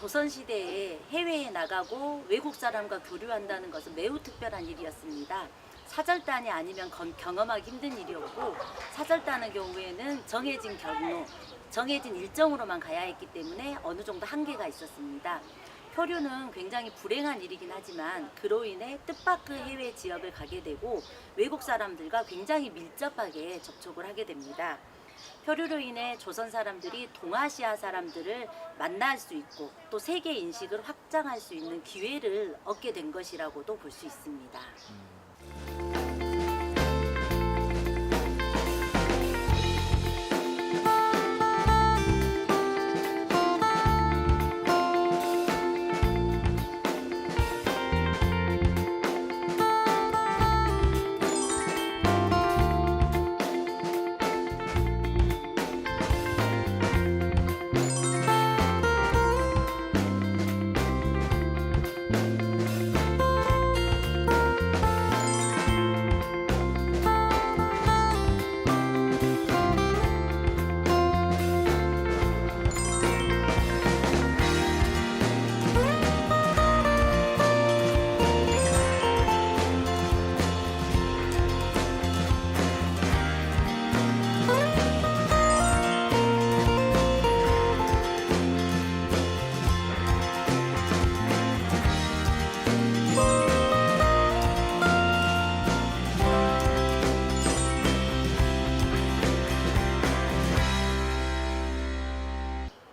조선시대에 해외에 나가고 외국 사람과 교류한다는 것은 매우 특별한 일이었습니다. 사절단이 아니면 경험하기 힘든 일이었고, 사절단의 경우에는 정해진 경로, 정해진 일정으로만 가야 했기 때문에 어느 정도 한계가 있었습니다. 표류는 굉장히 불행한 일이긴 하지만 그로 인해 뜻밖의 해외 지역을 가게 되고 외국 사람들과 굉장히 밀접하게 접촉을 하게 됩니다. 표류로 인해 조선 사람들이 동아시아 사람들을 만날 수 있고 또 세계 인식을 확장할 수 있는 기회를 얻게 된 것이라고도 볼 수 있습니다.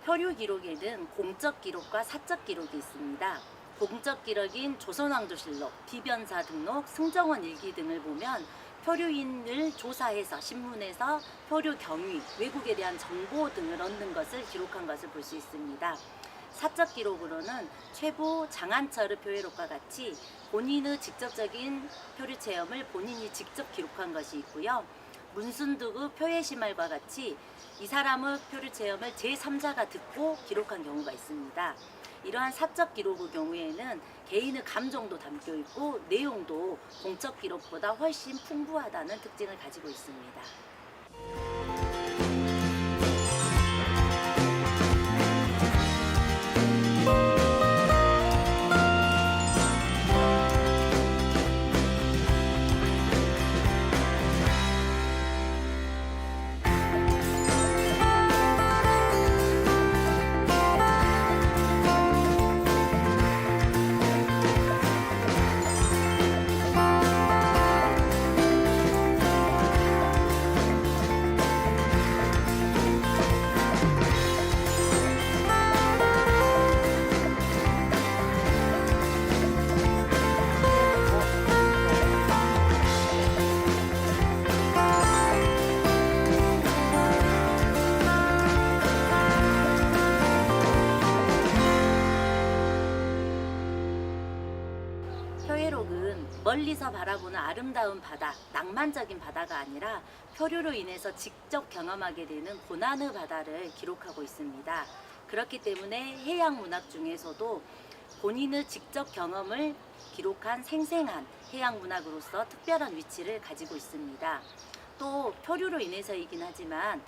표류 기록에는 공적 기록과 사적 기록이 있습니다. 공적 기록인 조선왕조실록, 비변사 등록, 승정원 일기 등을 보면 표류인을 조사해서 신문에서 표류 경위, 외국에 대한 정보 등을 얻는 것을 기록한 것을 볼 수 있습니다. 사적 기록으로는 최고 장한철의 표회록과 같이 본인의 직접적인 표류 체험을 본인이 직접 기록한 것이 있고요. 문순득의 표회시말과 같이 이 사람의 표류 체험을 제3자가 듣고 기록한 경우가 있습니다. 이러한 사적 기록의 경우에는 개인의 감정도 담겨 있고 내용도 공적 기록보다 훨씬 풍부하다는 특징을 가지고 있습니다. 표회록은 멀리서 바라보는 아름다운 바다, 낭만적인 바다가 아니라 표류로 인해서 직접 경험하게 되는 고난의 바다를 기록하고 있습니다. 그렇기 때문에 해양 문학 중에서도 본인의 직접 경험을 기록한 생생한 해양 문학으로서 특별한 위치를 가지고 있습니다. 또 표류로 인해서이긴 하지만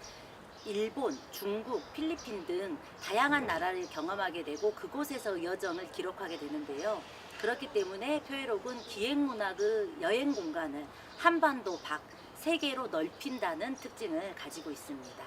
일본, 중국, 필리핀 등 다양한 나라를 경험하게 되고 그곳에서 여정을 기록하게 되는데요. 그렇기 때문에 표회록은 기행문학의 여행 공간을 한반도 밖, 세계로 넓힌다는 특징을 가지고 있습니다.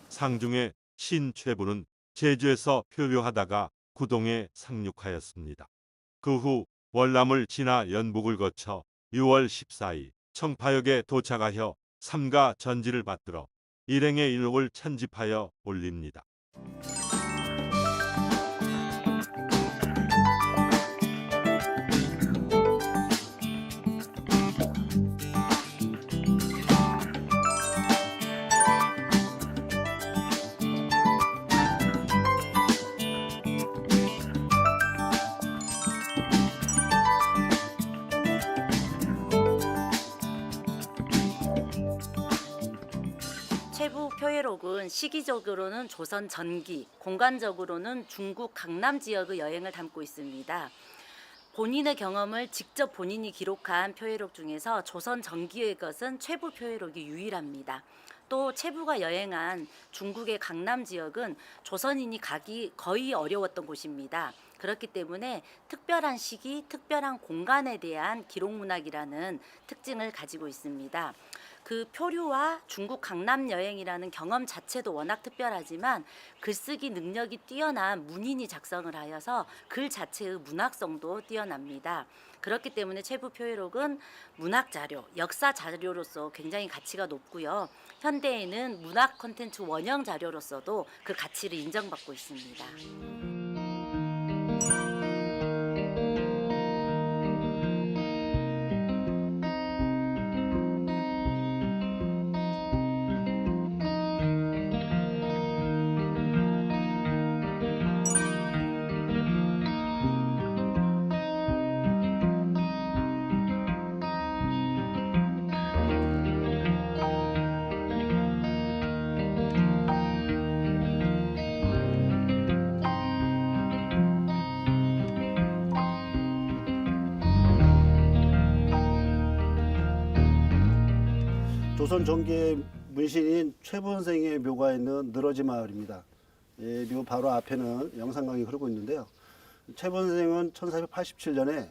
상중의 신최부는 제주에서 표류하다가 구동에 상륙하였습니다. 그 후 월남을 지나 연북을 거쳐 6월 14일 청파역에 도착하여 삼가 전지를 받들어 일행의 일록을 편집하여 올립니다. 표회록은 시기적으로는 조선 전기, 공간적으로는 중국 강남 지역의 여행을 담고 있습니다. 본인의 경험을 직접 본인이 기록한 표회록 중에서 조선 전기의 것은 최부 표회록이 유일합니다. 또 최부가 여행한 중국의 강남 지역은 조선인이 가기 거의 어려웠던 곳입니다. 그렇기 때문에 특별한 시기, 특별한 공간에 대한 기록문학이라는 특징을 가지고 있습니다. 그 표류와 중국 강남 여행이라는 경험 자체도 워낙 특별하지만 글쓰기 능력이 뛰어난 문인이 작성을 하여서 글 자체의 문학성도 뛰어납니다. 그렇기 때문에 최부 표회록은 문학 자료, 역사 자료로서 굉장히 가치가 높고요. 현대에는 문학 콘텐츠 원형 자료로서도 그 가치를 인정받고 있습니다. 조선 전기의 문신인 최부 선생의 묘가 있는 늘어지 마을입니다. 묘 바로 앞에는 영산강이 흐르고 있는데요. 최부 선생은 1487년에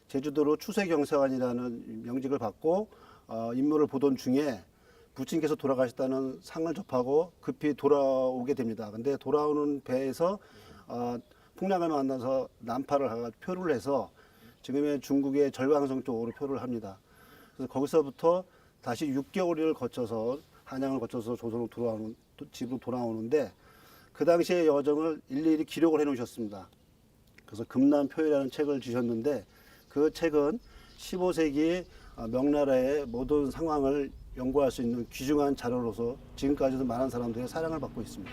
제주도로 추세경사관이라는 명직을 받고 임무를 보던 중에 부친께서 돌아가셨다는 상을 접하고 급히 돌아오게 됩니다. 근데 돌아오는 배에서 풍랑을 만나서 난파를 하고 표류를 해서 지금의 중국의 절강성 쪽으로 표류를 합니다. 그래서 거기서부터 다시 6개월을 거쳐서 한양을 거쳐서 조선으로 집으로 돌아오는데 그 당시의 여정을 일일이 기록을 해 놓으셨습니다. 그래서 금난표이라는 책을 주셨는데 그 책은 15세기 명나라의 모든 상황을 연구할 수 있는 귀중한 자료로서 지금까지도 많은 사람들의 사랑을 받고 있습니다.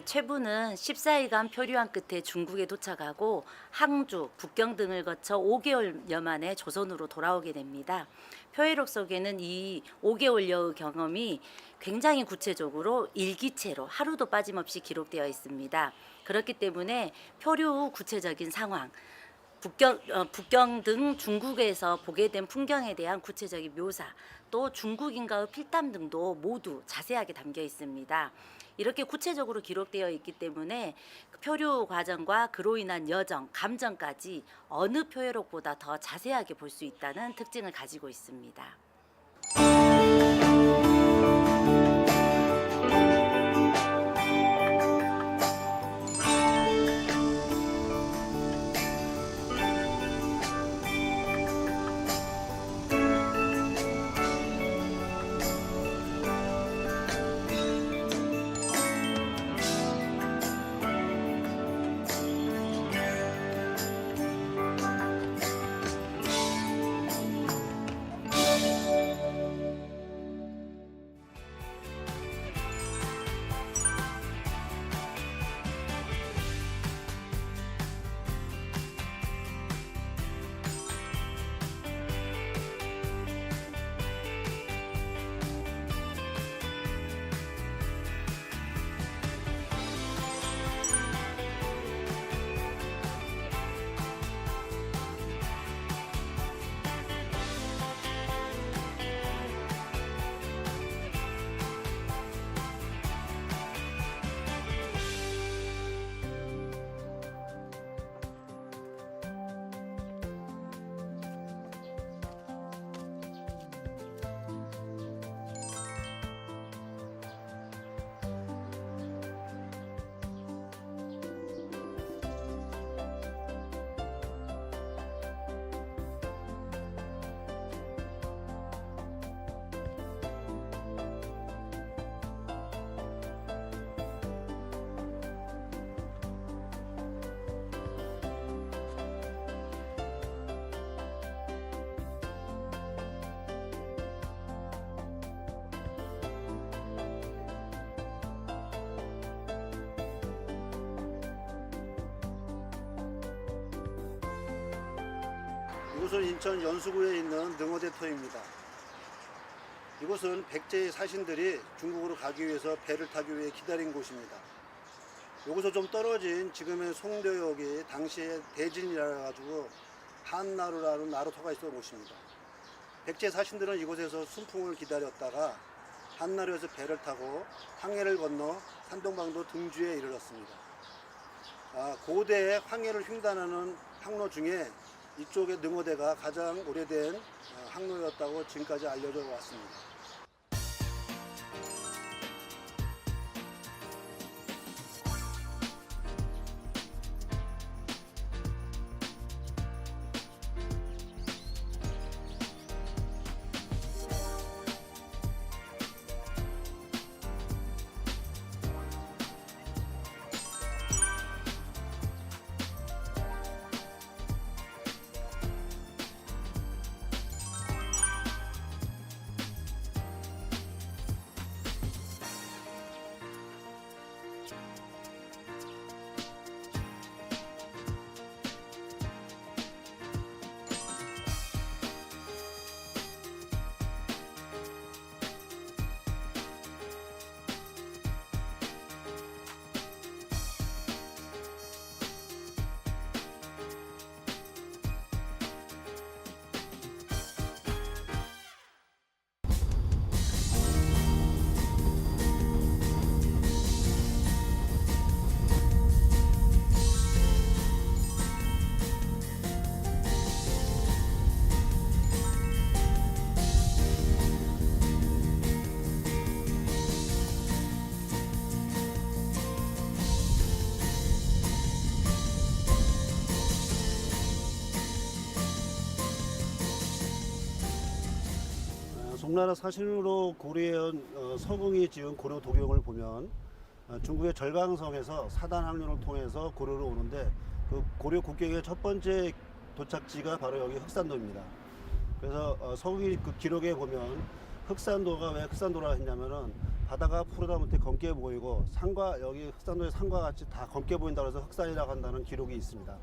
최부는 14일간 표류한 끝에 중국에 도착하고 항주, 북경 등을 거쳐 5개월여 만에 조선으로 돌아오게 됩니다. 표회록 속에는 이 5개월여의 경험이 굉장히 구체적으로 일기체로 하루도 빠짐없이 기록되어 있습니다. 그렇기 때문에 표류 후 구체적인 상황, 북경 등 중국에서 보게 된 풍경에 대한 구체적인 묘사, 또 중국인과의 필담 등도 모두 자세하게 담겨 있습니다. 이렇게 구체적으로 기록되어 있기 때문에 그 표류 과정과 그로 인한 여정, 감정까지 어느 표회록보다 더 자세하게 볼 수 있다는 특징을 가지고 있습니다. 이곳은 인천 연수구에 있는 능어대터입니다. 이곳은 백제의 사신들이 중국으로 가기 위해서 배를 타기 위해 기다린 곳입니다. 여기서 좀 떨어진 지금의 송도역이 당시에 대진이라 가지고 한나루라는 나루터가 있었던 곳입니다. 백제 사신들은 이곳에서 순풍을 기다렸다가 한나루에서 배를 타고 황해를 건너 산동방도 등주에 이르렀습니다. 고대 황해를 횡단하는 항로 중에 이쪽의 능어대가 가장 오래된 항로였다고 지금까지 알려져 왔습니다. 송나라 사신으로 고려해온 서궁이 지은 고려 도경을 보면 중국의 절강성에서 사단 항로를 통해서 고려로 오는데 그 고려 국경의 첫 번째 도착지가 바로 여기 흑산도입니다. 그래서 서궁이 그 기록에 보면 흑산도가 왜 흑산도라 했냐면은 바다가 푸르다못해 검게 보이고 산과 여기 흑산도의 산과 같이 다 검게 보인다고 해서 흑산이라고 한다는 기록이 있습니다.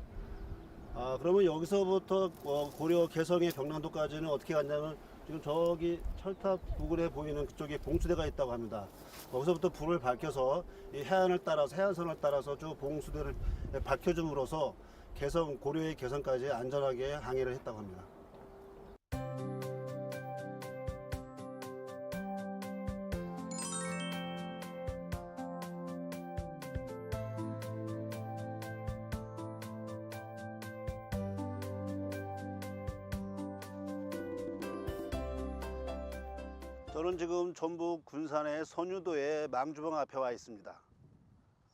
그러면 여기서부터 고려 개성의 경남도까지는 어떻게 갔냐면 지금 저기 철탑 부근에 보이는 그쪽에 봉수대가 있다고 합니다. 거기서부터 불을 밝혀서 이 해안을 따라서 해안선을 따라서 쭉 봉수대를 밝혀줌으로써 개성 고려의 개성까지 안전하게 항해를 했다고 합니다. 저는 지금 전북 군산의 선유도의 망주봉 앞에 와 있습니다.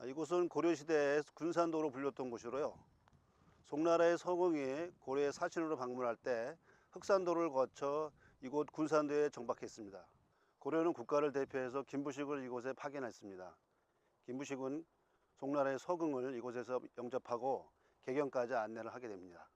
이곳은 고려시대에 군산도로 불렸던 곳이로요. 송나라의 서공이 고려의 사신으로 방문할 때 흑산도를 거쳐 이곳 군산도에 정박했습니다. 고려는 국가를 대표해서 김부식을 이곳에 파견했습니다. 김부식은 송나라의 서궁을 이곳에서 영접하고 개경까지 안내를 하게 됩니다.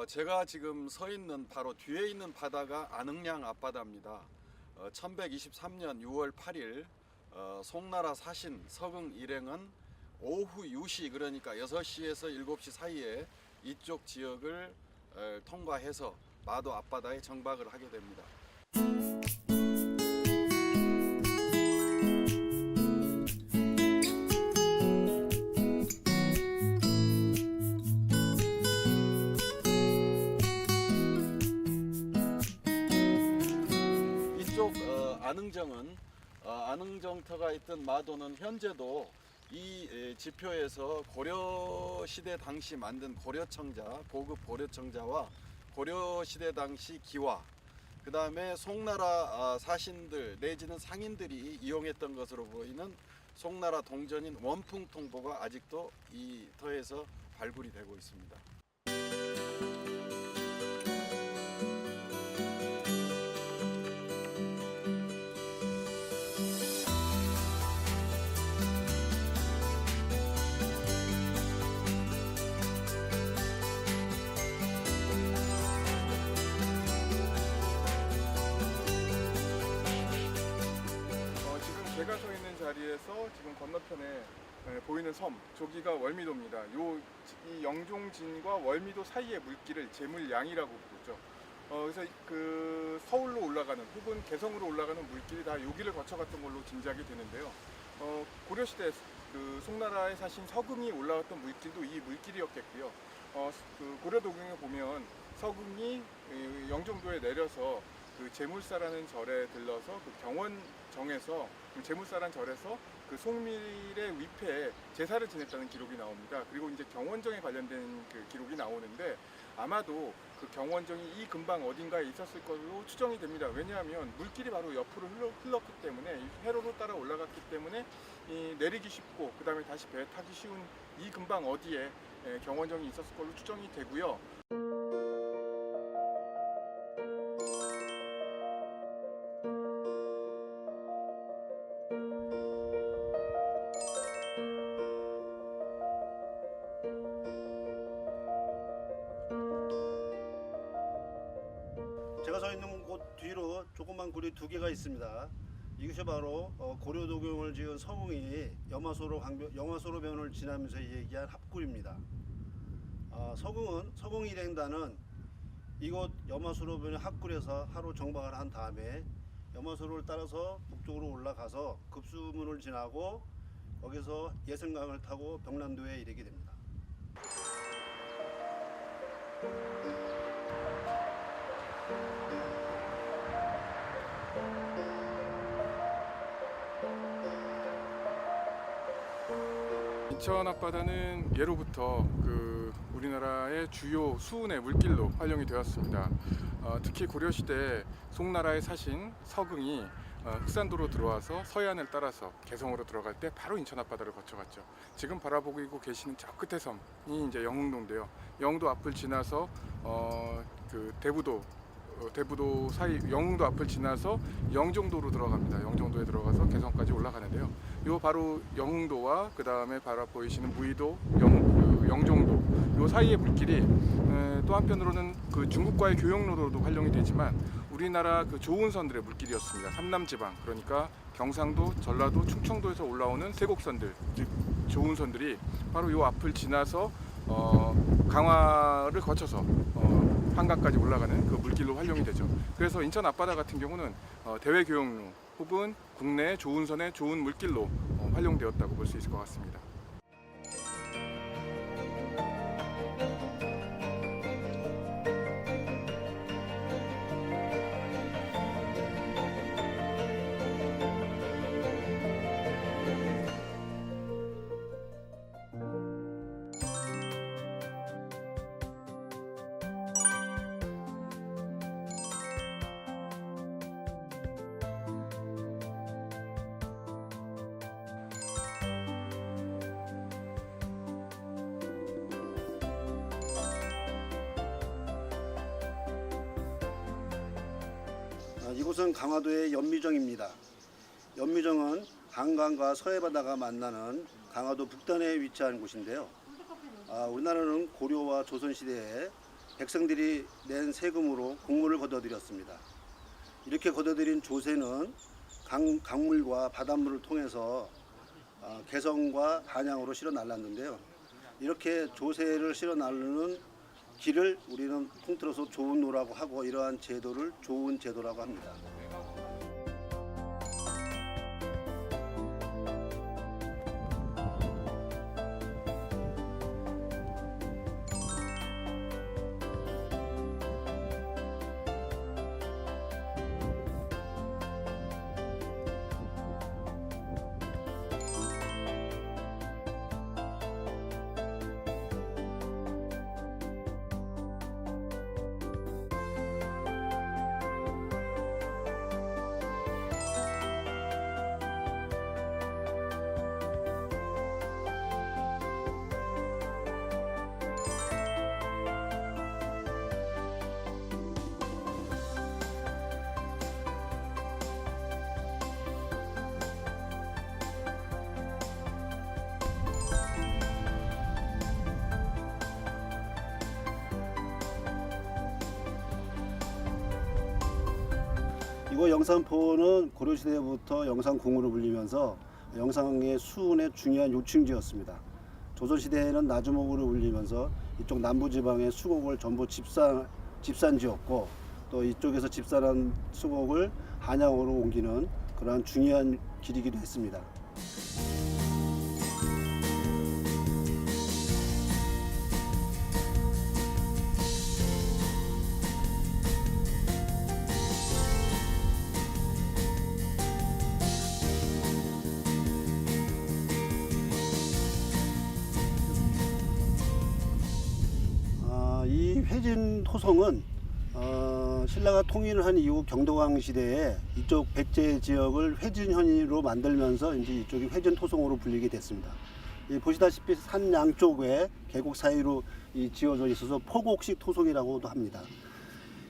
제가 지금 서 있는 바로 뒤에 있는 바다가 안흥량 앞바다입니다. 1123년 6월 8일 송나라 사신 서궁 일행은 오후 유시 그러니까 6시에서 7시 사이에 이쪽 지역을 통과해서 마도 앞바다에 정박을 하게 됩니다. 안흥정은 안흥정터가 있던 마도는 현재도 이 지표에서 고려시대 당시 만든 고려청자, 고급 고려청자와 고려시대 당시 기와 그 다음에 송나라 사신들 내지는 상인들이 이용했던 것으로 보이는 송나라 동전인 원풍통보가 아직도 이 터에서 발굴이 되고 있습니다. 제가 서 있는 자리에서 지금 건너편에 보이는 섬, 저기가 월미도입니다. 이 영종진과 월미도 사이의 물길을 제물량이라고 부르죠. 그래서 그 서울로 올라가는 혹은 개성으로 올라가는 물길이 다 여기를 거쳐갔던 걸로 짐작이 되는데요. 고려시대 그 송나라의 사신 서궁이 올라왔던 물길도 이 물길이었겠고요. 그 고려도경에 보면 서궁이 영종도에 내려서 그 제물사라는 절에 들러서 그 경원정에서 그 제물사라는 절에서 그 송밀의 위패에 제사를 지냈다는 기록이 나옵니다. 그리고 이제 경원정에 관련된 그 기록이 나오는데 아마도 그 경원정이 이 근방 어딘가에 있었을 것으로 추정이 됩니다. 왜냐하면 물길이 바로 옆으로 흘렀기 때문에 회로로 따라 올라갔기 때문에 내리기 쉽고 그 다음에 다시 배 타기 쉬운 이 근방 어디에 경원정이 있었을 걸로 추정이 되고요. 제가 서 있는 곳 뒤로 조그만 굴이 2개가 있습니다. 이것이 바로 고려도경을 지은 서궁이 영화소로변을 지나면서 얘기한 합굴입니다. 서궁은 서궁일행단은 이곳 염화소로변의 합굴에서 하루 정박을 한 다음에 염화소로를 따라서 북쪽으로 올라가서 급수문을 지나고 거기서 예승강을 타고 병남도에 이르게 됩니다. 인천 앞바다는 예로부터 우리나라의 주요 수운의 물길로 활용이 되었습니다. 특히 고려시대 송나라의 사신 서긍이 흑산도로 들어와서 서해안을 따라서 개성으로 들어갈 때 바로 인천 앞바다를 거쳐갔죠. 지금 바라보고 계시는 저 끝에 섬이 이제 영흥도인데요. 영흥도 앞을 지나서 대부도 사이 영흥도 앞을 지나서 영종도로 들어갑니다. 영종도에 들어가서 개성까지 올라가는데요. 요 바로 영흥도와 그 다음에 바로 보이시는 무의도, 영종도 요 사이의 물길이 또 한편으로는 중국과의 교역로로도 활용이 되지만 우리나라 조운선들의 물길이었습니다. 삼남지방 그러니까 경상도, 전라도, 충청도에서 올라오는 세곡선들 즉 조운선들이 바로 요 앞을 지나서 강화를 거쳐서 한강까지 올라가는 그 물길로 활용이 되죠. 그래서 인천 앞바다 같은 경우는 대외 교역로 혹은 국내 조운선의 좋은 물길로 활용되었다고 볼 수 있을 것 같습니다. 이곳은 강화도의 연미정입니다. 연미정은 한강과 서해바다가 만나는 강화도 북단에 위치한 곳인데요. 우리나라는 고려와 조선시대에 백성들이 낸 세금으로 곡물을 거둬들였습니다. 이렇게 거둬들인 조세는 강물과 바닷물을 통해서 개성과 한양으로 실어 날랐는데요. 이렇게 조세를 실어 나르는 길을 우리는 통틀어서 조운로라고 하고 이러한 제도를 조운제도라고 합니다. 이곳 영산포는 고려시대부터 영산궁으로 불리면서 영상의 수운의 중요한 요충지였습니다. 조선시대에는 나주목으로 불리면서 이쪽 남부지방의 수곡을 전부 집산지였고 또 이쪽에서 집산한 수곡을 한양으로 옮기는 그러한 중요한 길이기도 했습니다. 이 회진 토성은 신라가 통일을 한 이후 경도강 시대에 이쪽 백제 지역을 회진현으로 만들면서 이제 이쪽이 회진 토성으로 불리게 됐습니다. 보시다시피 산 양쪽에 계곡 사이로 지어져 있어서 포곡식 토성이라고도 합니다.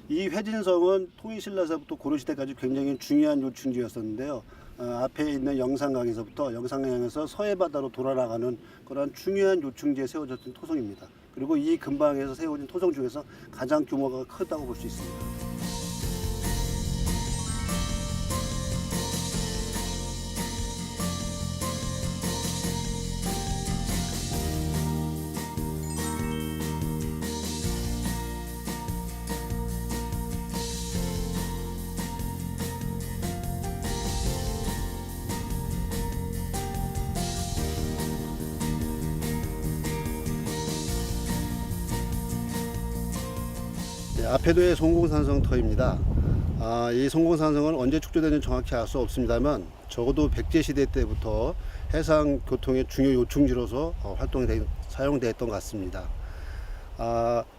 이 회진성은 통일신라서부터 고려시대까지 굉장히 중요한 요충지였었는데요. 앞에 있는 영산강에서부터 영산강에서 서해바다로 돌아나가는 그런 중요한 요충지에 세워졌던 토성입니다. 그리고 이 근방에서 세워진 토성 중에서 가장 규모가 크다고 볼 수 있습니다. 아페도의 송공산성터입니다. 이 송공산성은 언제 축조되는지 정확히 알 수 없습니다만 적어도 백제시대 때부터 해상 교통의 중요 요충지로서 사용되었던 것 같습니다.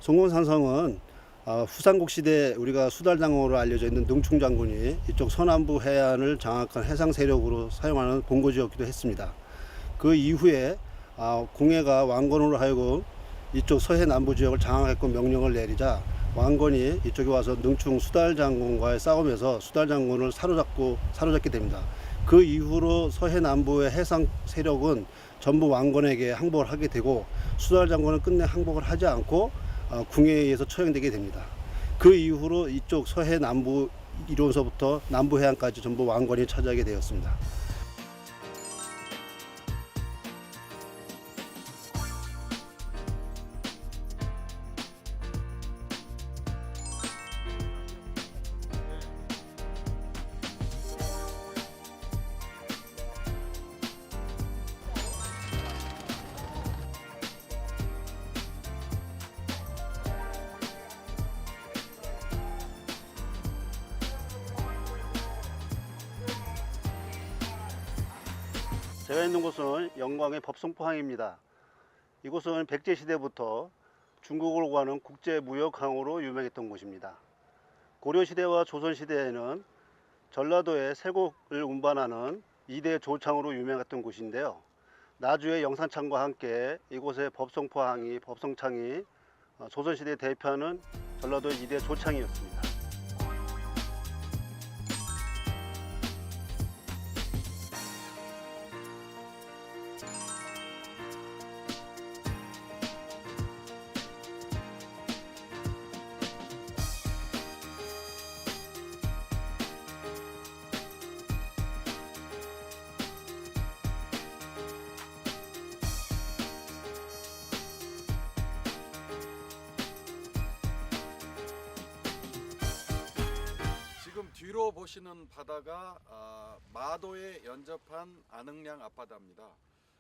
송공산성은 후삼국 시대 우리가 수달장군으로 알려져 있는 능충장군이 이쪽 서남부 해안을 장악한 해상 세력으로 사용하는 본거지였기도 했습니다. 그 이후에 공해가 왕건으로 하여금 이쪽 서해 남부 지역을 장악했고 명령을 내리자 왕건이 이쪽에 와서 능충 수달장군과의 싸움에서 수달장군을 사로잡게 됩니다. 그 이후로 서해 남부의 해상 세력은 전부 왕건에게 항복을 하게 되고 수달장군은 끝내 항복을 하지 않고 궁에 의해서 처형되게 됩니다. 그 이후로 이쪽 서해 남부 이론서부터 남부 해안까지 전부 왕건이 차지하게 되었습니다. 제가 있는 곳은 영광의 법성포항입니다. 이곳은 백제시대부터 중국을 오가는 국제무역항으로 유명했던 곳입니다. 고려시대와 조선시대에는 전라도의 세곡을 운반하는 2대 조창으로 유명했던 곳인데요. 나주의 영산창과 함께 이곳의 법성창이 조선시대 대표하는 전라도의 2대 조창이었습니다. 지금 뒤로 보시는 바다가 마도에 연접한 안흥량 앞바다입니다.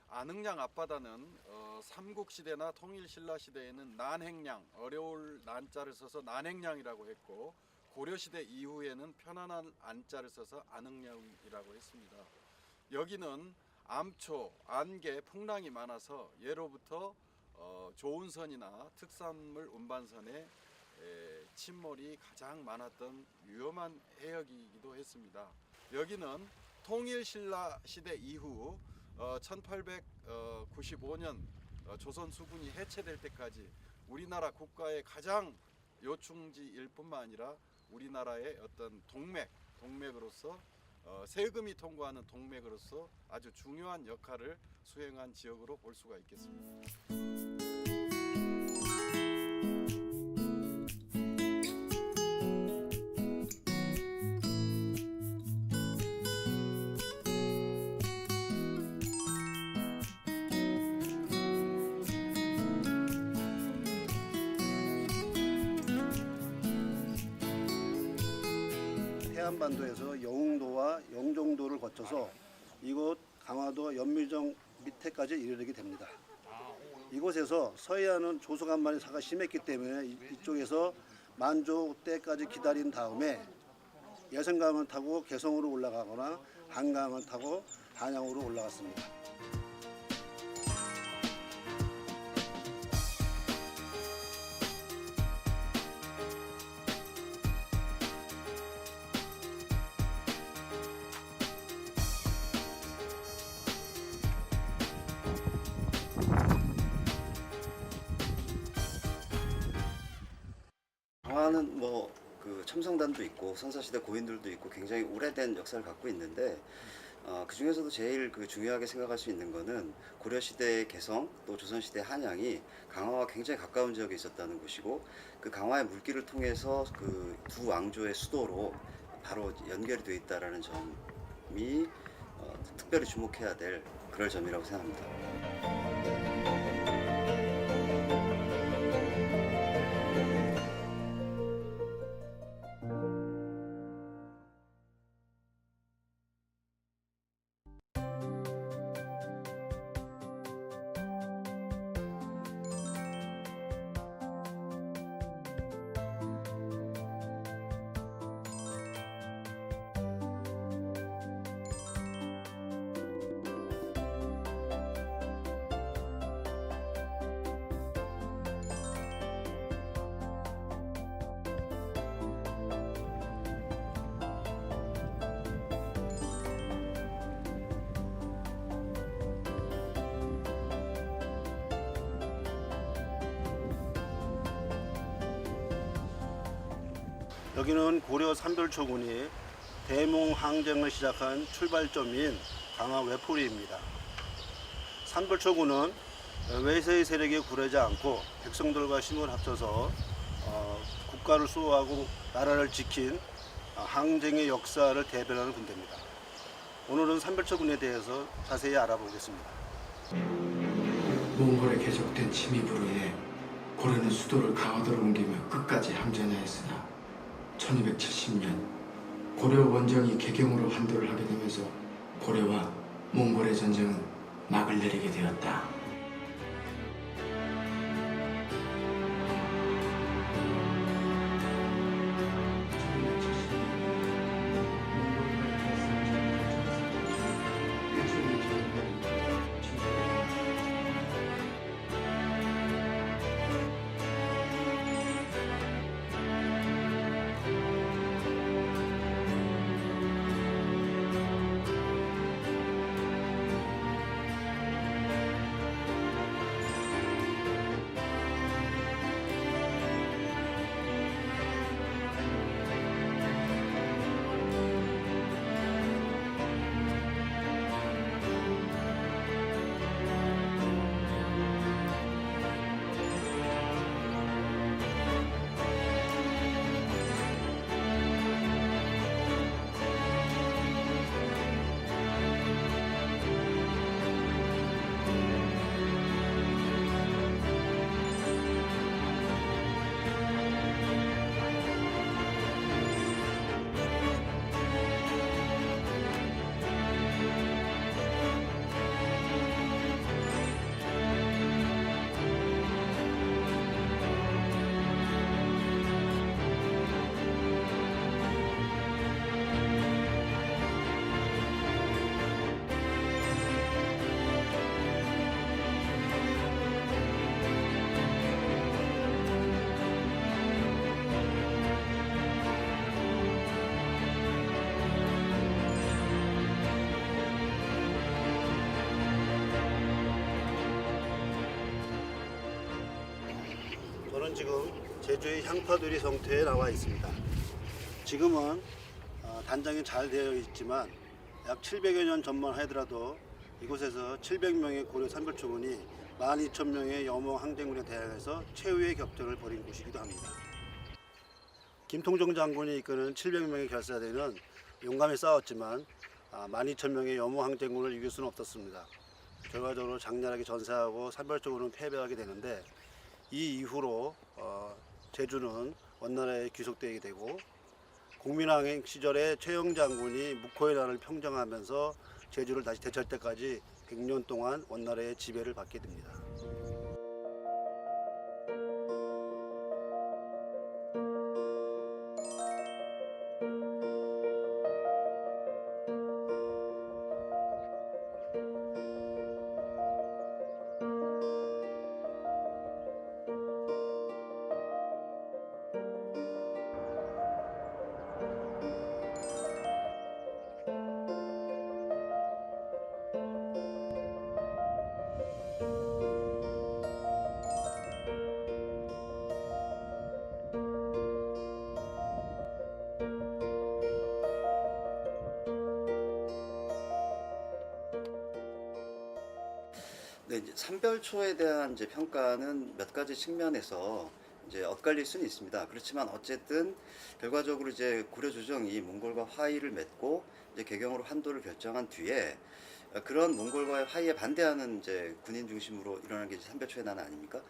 안흥량 앞바다는 삼국시대나 통일신라시대에는 난행량, 어려울 난자를 써서 난행량이라고 했고 고려시대 이후에는 편안한 안자를 써서 안흥량이라고 했습니다. 여기는 암초, 안개, 풍랑이 많아서 예로부터 조운선이나 특산물 운반선에 침몰이 가장 많았던 위험한 해역이기도 했습니다. 여기는 통일신라 시대 이후 1895년 조선 수군이 해체될 때까지 우리나라 국가의 가장 요충지일 뿐만 아니라 우리나라의 어떤 동맥으로서 세금이 통과하는 동맥으로서 아주 중요한 역할을 수행한 지역으로 볼 수가 있겠습니다. 해안반도에서 영흥도와 영종도를 거쳐서 이곳 강화도 연미정 밑에까지 이르게 됩니다. 이곳에서 서해안은 조소간만의 심했기 때문에 이쪽에서 만조 때까지 기다린 다음에 예선강을 타고 개성으로 올라가거나 한강을 타고 한양으로 올라갔습니다. 강화는 그 첨성단도 있고 선사시대 고인들도 있고 굉장히 오래된 역사를 갖고 있는데 그 중에서도 제일 중요하게 생각할 수 있는 거는 고려시대의 개성 또 조선시대 한양이 강화와 굉장히 가까운 지역에 있었다는 것이고 그 강화의 물길을 통해서 그 두 왕조의 수도로 바로 연결이 되어 있다는 점이 특별히 주목해야 될 그럴 점이라고 생각합니다. 여기는 고려 산별초군이 대몽 항쟁을 시작한 출발점인 강화 외포리입니다. 산별초군은 외세의 세력에 굴하지 않고 백성들과 힘을 합쳐서 국가를 수호하고 나라를 지킨 항쟁의 역사를 대변하는 군대입니다. 오늘은 산별초군에 대해서 자세히 알아보겠습니다. 몽골의 계속된 침입으로 인해 고려는 수도를 강화도로 옮기며 끝까지 항전하였으나 1270년 고려 원정이 개경으로 한도를 하게 되면서 고려와 몽골의 전쟁은 막을 내리게 되었다. 저는 지금 제주의 향파두리 성터에 나와 있습니다. 지금은 단장이 잘 되어 있지만 약 700여 년 전만 하더라도 이곳에서 700명의 고려 산별초군이 12,000명의 여몽 항쟁군에 대항해서 최후의 격전을 벌인 곳이기도 합니다. 김통정 장군이 이끄는 700명의 결사대는 용감히 싸웠지만 12,000명의 여몽 항쟁군을 이길 수는 없었습니다. 결과적으로 장렬하게 전사하고 산별초군은 패배하게 되는데 이 이후로 제주는 원나라에 귀속되게 되고 국민항행 시절에 최영 장군이 묵호의 난을 평정하면서 제주를 다시 되찾을 때까지 100년 동안 원나라의 지배를 받게 됩니다. 네, 이제 산별초에 대한 이제 평가는 몇 가지 측면에서 이제 엇갈릴 수는 있습니다. 그렇지만 어쨌든 결과적으로 이제 고려 조정이 몽골과 화의를 맺고 이제 개경으로 한도를 결정한 뒤에 그런 몽골과의 화의에 반대하는 이제 군인 중심으로 일어난 게 이제 산별초의 난 아닙니까?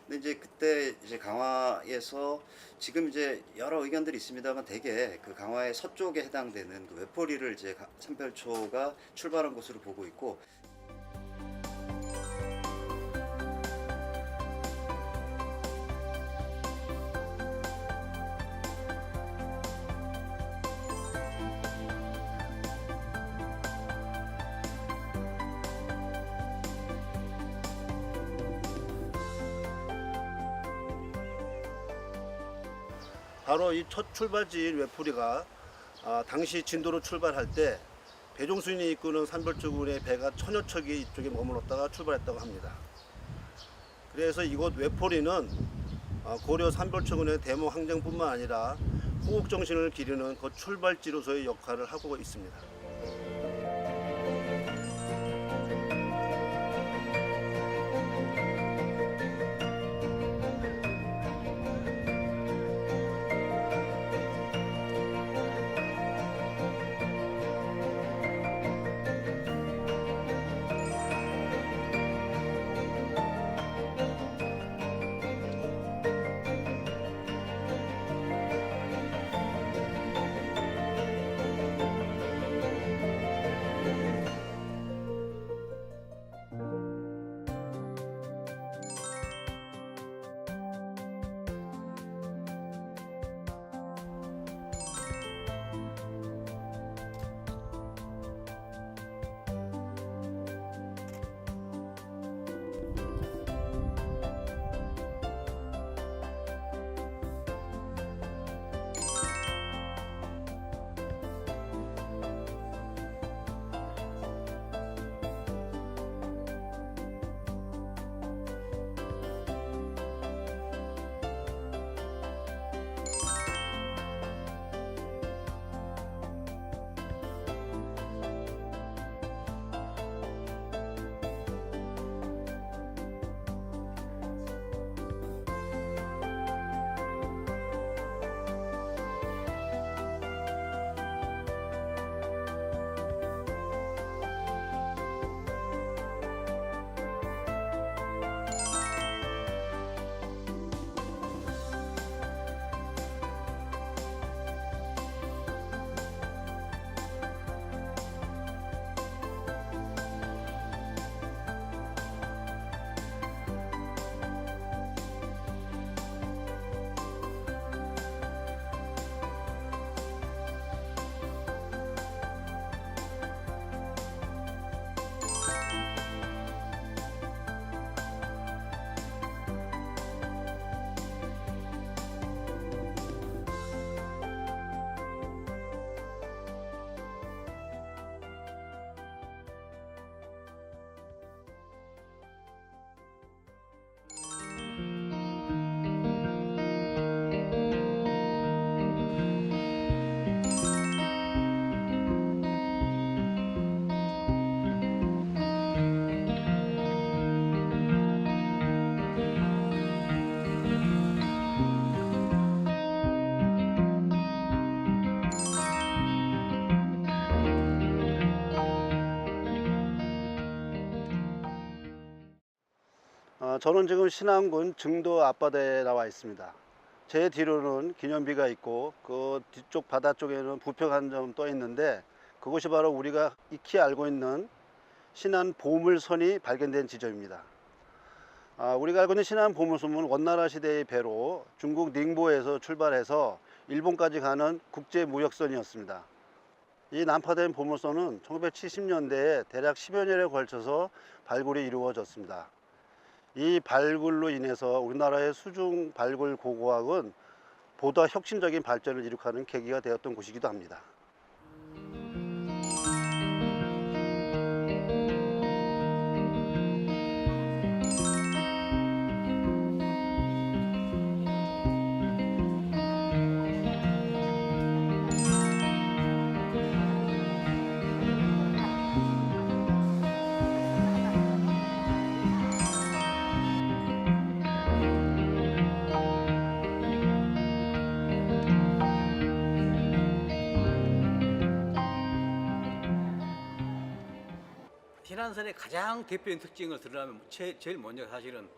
근데 이제 그때 이제 강화에서 지금 이제 여러 의견들이 있습니다만 대개 그 강화의 서쪽에 해당되는 그 외포리를 이제 산별초가 출발한 곳으로 보고 있고. 바로 이 첫 출발지인 외포리가 당시 진도로 출발할 때 배종순이 이끄는 산별초군의 배가 천여 척이 이쪽에 머물렀다가 출발했다고 합니다. 그래서 이곳 외포리는 고려 산별초군의 대몽 항쟁뿐만 아니라 호국 정신을 기리는 그 출발지로서의 역할을 하고 있습니다. 저는 지금 신안군 증도 앞바다에 나와 있습니다. 제 뒤로는 기념비가 있고 그 뒤쪽 바다 쪽에는 부평 한 점 떠 있는데 그곳이 바로 우리가 익히 알고 있는 신안 보물선이 발견된 지점입니다. 우리가 알고 있는 신안 보물선은 원나라 시대의 배로 중국 닝보에서 출발해서 일본까지 가는 국제무역선이었습니다. 이 난파된 보물선은 1970년대에 대략 10여 년에 걸쳐서 발굴이 이루어졌습니다. 이 발굴로 인해서 우리나라의 수중 발굴 고고학은 보다 혁신적인 발전을 이룩하는 계기가 되었던 곳이기도 합니다. 신안선의 가장 대표적인 특징을 드러나면 제일 먼저 사실은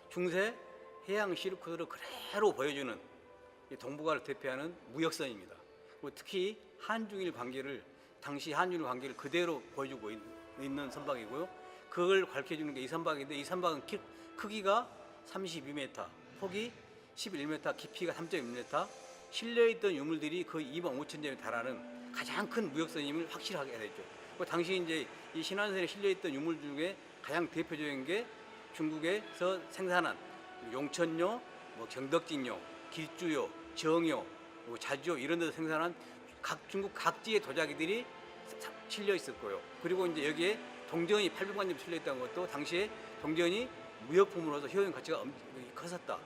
중세 해양 실크로드를 그대로 보여주는 동북아를 대표하는 무역선입니다. 그리고 특히 한중일 관계를 당시 한중일 관계를 그대로 보여주고 있는 선박이고요. 그걸 밝혀주는 게 이 선박인데 이 선박은 크기가 32m, 폭이 11m, 깊이가 3.1m, 실려있던 유물들이 거의 25,000점에 달하는 가장 큰 무역선임을 확실하게 됐죠. 당시 이제 이 신안선에 실려있던 유물 중에 가장 대표적인 게 중국에서 생산한 용천요, 경덕진요, 길주요, 정요, 자주요 이런 데서 생산한 중국 각지의 도자기들이 실려 있었고요. 그리고 이제 여기에 동전이 800만 점 실려 있다는 것도 당시에 동전이 무역품으로서 효용 가치가 컸었다.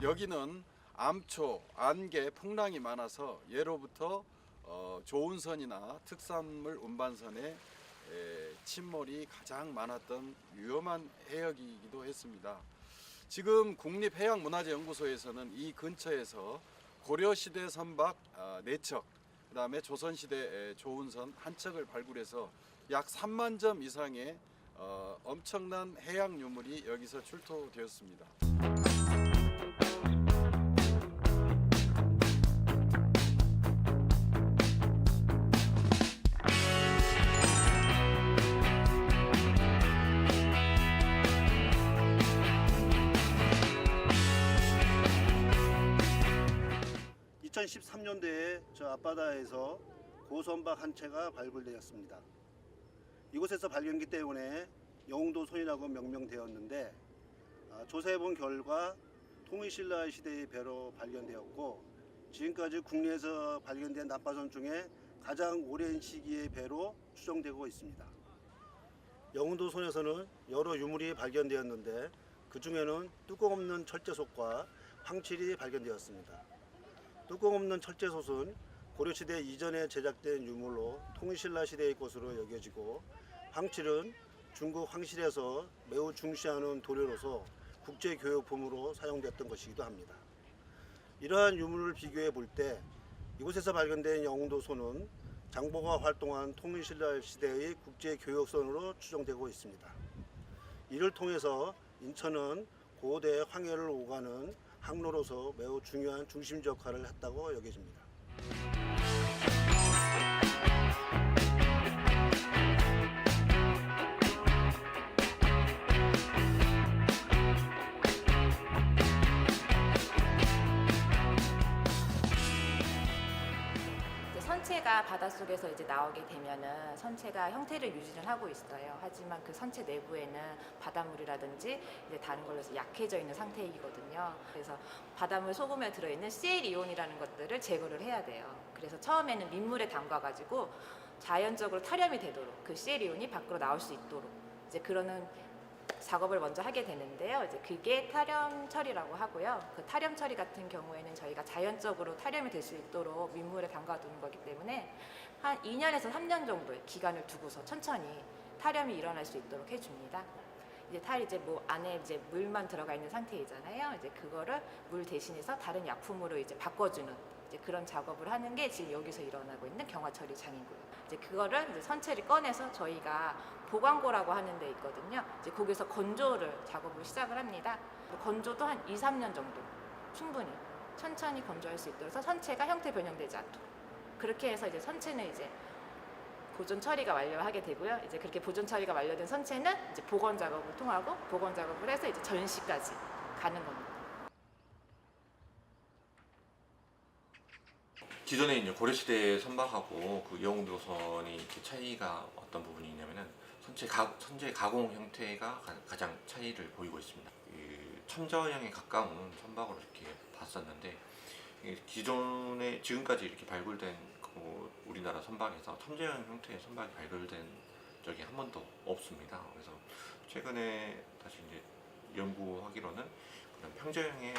여기는 암초, 안개, 풍랑이 많아서 예로부터 조운선이나 특산물 운반선에 침몰이 가장 많았던 위험한 해역이기도 했습니다. 지금 국립해양문화재연구소에서는 이 근처에서 고려시대 선박 4척, 그 다음에 조선시대 조운선 1척을 발굴해서 약 3만 점 이상의 엄청난 해양 유물이 여기서 출토되었습니다. 2013년도에 저 앞바다에서 고선박 한 채가 발굴되었습니다. 이곳에서 발견기 때문에 영웅도 손이라고 명명되었는데 조사해본 결과 통일신라 시대의 배로 발견되었고 지금까지 국내에서 발견된 난파선 중에 가장 오랜 시기의 배로 추정되고 있습니다. 영웅도 손에서는 여러 유물이 발견되었는데 그 중에는 뚜껑 없는 철제솥과 황칠이 발견되었습니다. 뚜껑 없는 철제솥은 고려시대 이전에 제작된 유물로 통일신라 시대의 것으로 여겨지고 황칠은 중국 황실에서 매우 중시하는 도료로서 국제교역품으로 사용됐던 것이기도 합니다. 이러한 유물을 비교해 볼 때 이곳에서 발견된 영웅도 손은 장보가 활동한 통일신라 시대의 국제교역선으로 추정되고 있습니다. 이를 통해서 인천은 고대 황해를 오가는 항로로서 매우 중요한 중심지 역할을 했다고 여겨집니다. 선체가 바닷속에서 이제 나오게 되면은 선체가 형태를 유지를 하고 있어요. 하지만 그 선체 내부에는 바닷물이라든지 이제 다른 걸로 약해져 있는 상태이거든요. 그래서 바닷물 소금에 들어있는 Cl이온이라는 것들을 제거를 해야 돼요. 그래서 처음에는 민물에 담가가지고 자연적으로 탈염이 되도록 그 Cl이온이 밖으로 나올 수 있도록 이제 그러는 작업을 먼저 하게 되는데요. 이제 그게 탈염 처리라고 하고요. 그 탈염 처리 같은 경우에는 저희가 자연적으로 탈염이 될 수 있도록 민물에 담가두는 거기 때문에 한 2년에서 3년 정도의 기간을 두고서 천천히 탈염이 일어날 수 있도록 해줍니다. 이제 뭐 안에 이제 물만 들어가 있는 상태이잖아요. 이제 그거를 물 대신해서 다른 약품으로 이제 바꿔주는 이제 그런 작업을 하는 게 지금 여기서 일어나고 있는 경화 처리 장이고요. 이제 그거를 이제 선체를 꺼내서 저희가 보관고라고 하는 데 있거든요. 이제 거기서 건조를 작업을 시작을 합니다. 건조도 한 2, 3년 정도 충분히 천천히 건조할 수 있도록 해서 선체가 형태 변형되지 않도록 그렇게 해서 이제 선체는 이제 보존 처리가 완료하게 되고요. 이제 그렇게 보존 처리가 완료된 선체는 이제 복원 작업을 통하고 복원 작업을 해서 이제 전시까지 가는 겁니다. 기존에 이제 고려시대 선박하고 그 영웅도선이 이렇게 차이가 어떤 부분이 있냐면은 선체 가공 형태가 가장 차이를 보이고 있습니다. 첨저형에 가까운 선박으로 이렇게 봤었는데 기존에 지금까지 이렇게 발굴된 우리나라 선박에서 첨저형 형태의 선박이 발굴된 적이 한 번도 없습니다. 그래서 최근에 다시 이제 연구하기로는 그런 평저형의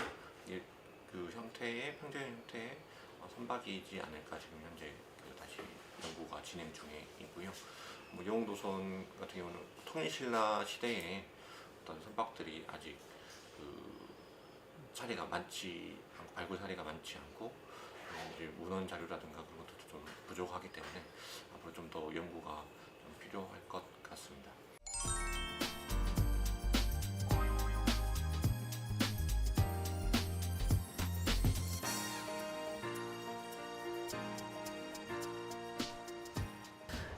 그 형태의 평저형 형태의 선박이지 않을까 지금 현재 다시 연구가 진행 중에 있고요. 뭐 영웅도선 같은 경우는 통일신라 시대에 어떤 선박들이 아직 그 사례가 많지 않고 발굴 사례가 많지 않고 이제 문헌 자료라든가 그런 것도 좀 부족하기 때문에 앞으로 좀 더 연구가 좀 필요할 것 같습니다.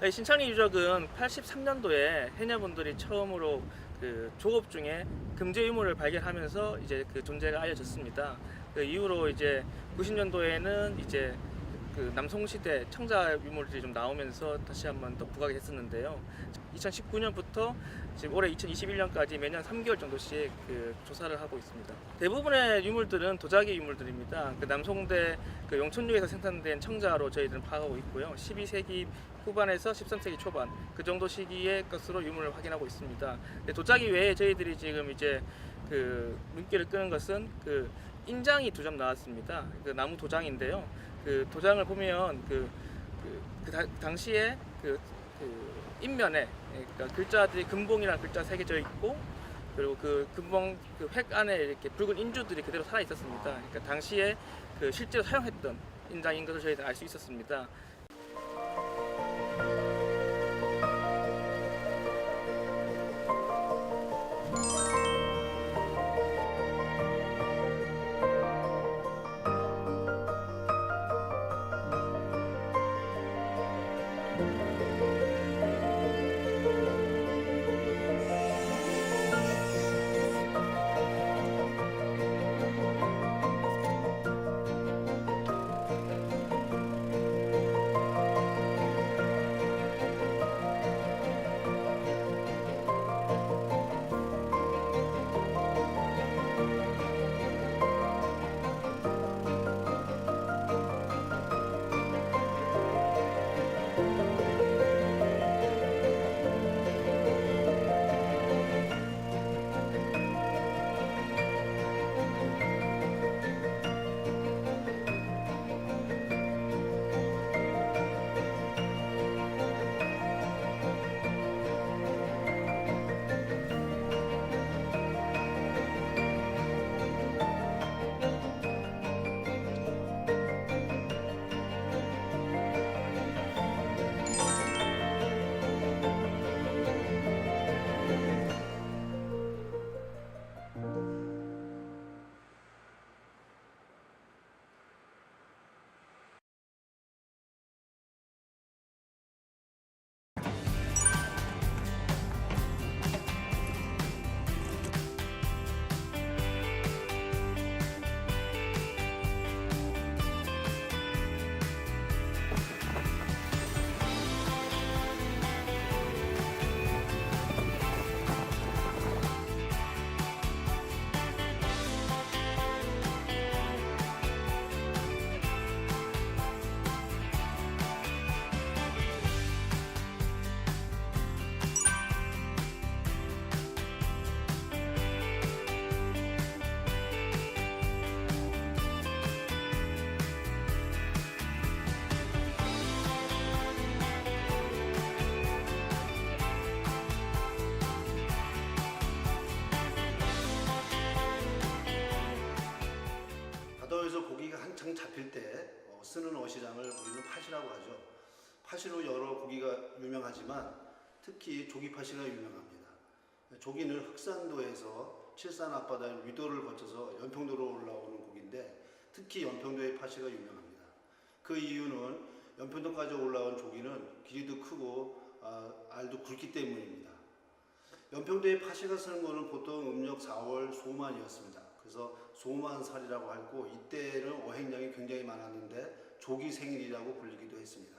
네, 신창리 유적은 83년도에 해녀분들이 처음으로 그 조업 중에 금제 유물을 발견하면서 이제 그 존재가 알려졌습니다. 그 이후로 이제 90년도에는 이제 그 남송시대 청자 유물들이 좀 나오면서 다시 한번 더 부각이 됐었는데요. 2019년부터 지금 올해 2021년까지 매년 3개월 정도씩 그 조사를 하고 있습니다. 대부분의 유물들은 도자기 유물들입니다. 그 남송대 그 용천육에서 생산된 청자로 저희들은 파악하고 있고요. 12세기 후반에서 13세기 초반 그 정도 시기의 것으로 유물을 확인하고 있습니다. 근데 도자기 외에 저희들이 지금 이제 그 눈길을 끄는 것은 그 인장이 2점 나왔습니다. 그 나무 도장인데요. 그 도장을 보면 당시에 그 인면에 그러니까 글자들이 금봉이라는 글자 새겨져 있고 그리고 그 금봉 그 획 안에 이렇게 붉은 인주들이 그대로 살아 있었습니다. 그러니까 당시에 그 실제로 사용했던 인장인 것을 저희들 알 수 있었습니다. 바다에서 고기가 한창 잡힐 때 쓰는 어시장을 우리는 팥이라고 하죠. 팥으로 여러 고기가 유명하지만 특히 조기팥이가 유명합니다. 조기는 흑산도에서 칠산 앞바다 위도를 거쳐서 연평도로 올라오는 고기인데 특히 연평도의 팥이가 유명합니다. 그 이유는 연평도까지 올라온 조기는 길이도 크고 알도 굵기 때문입니다. 연평도의 팥이가 쓰는 것은 보통 음력 4월 소만이었습니다. 그래서 소만살이라고 하고 이때는 어획량이 굉장히 많았는데 조기 생일이라고 불리기도 했습니다.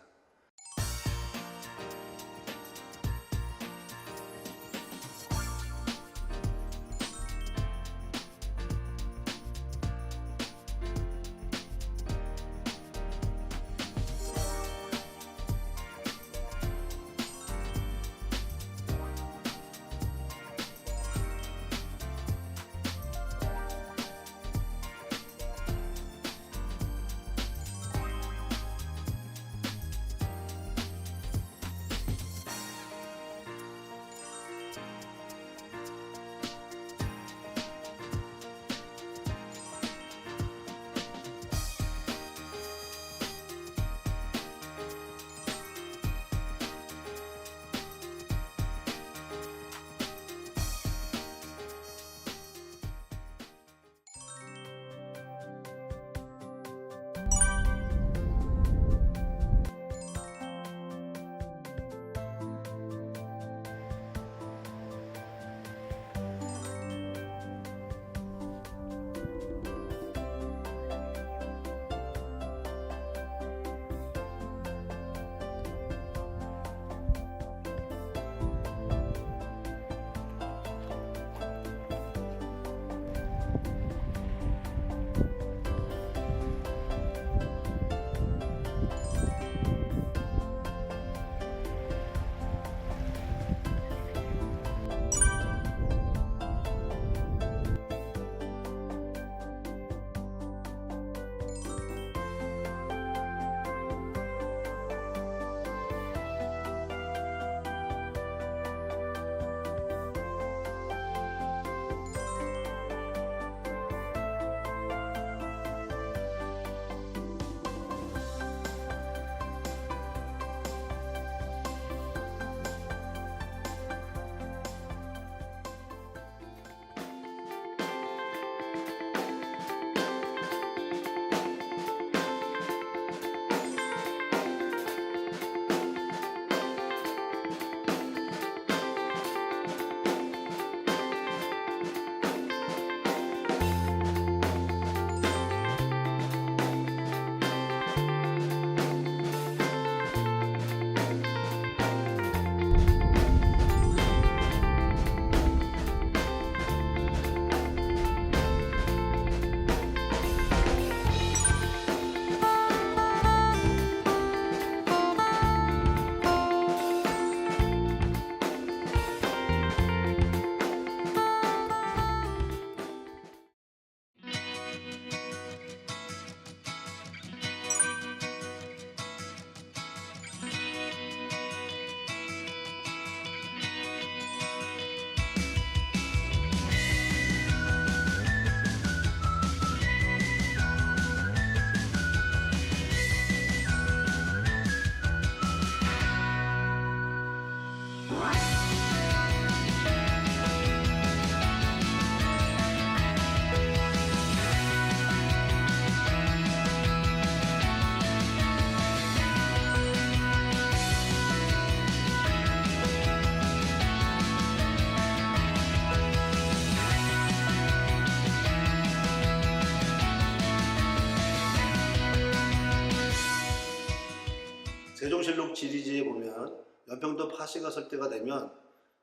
쪽 지리지에 보면 연평도 파시가 설대가 되면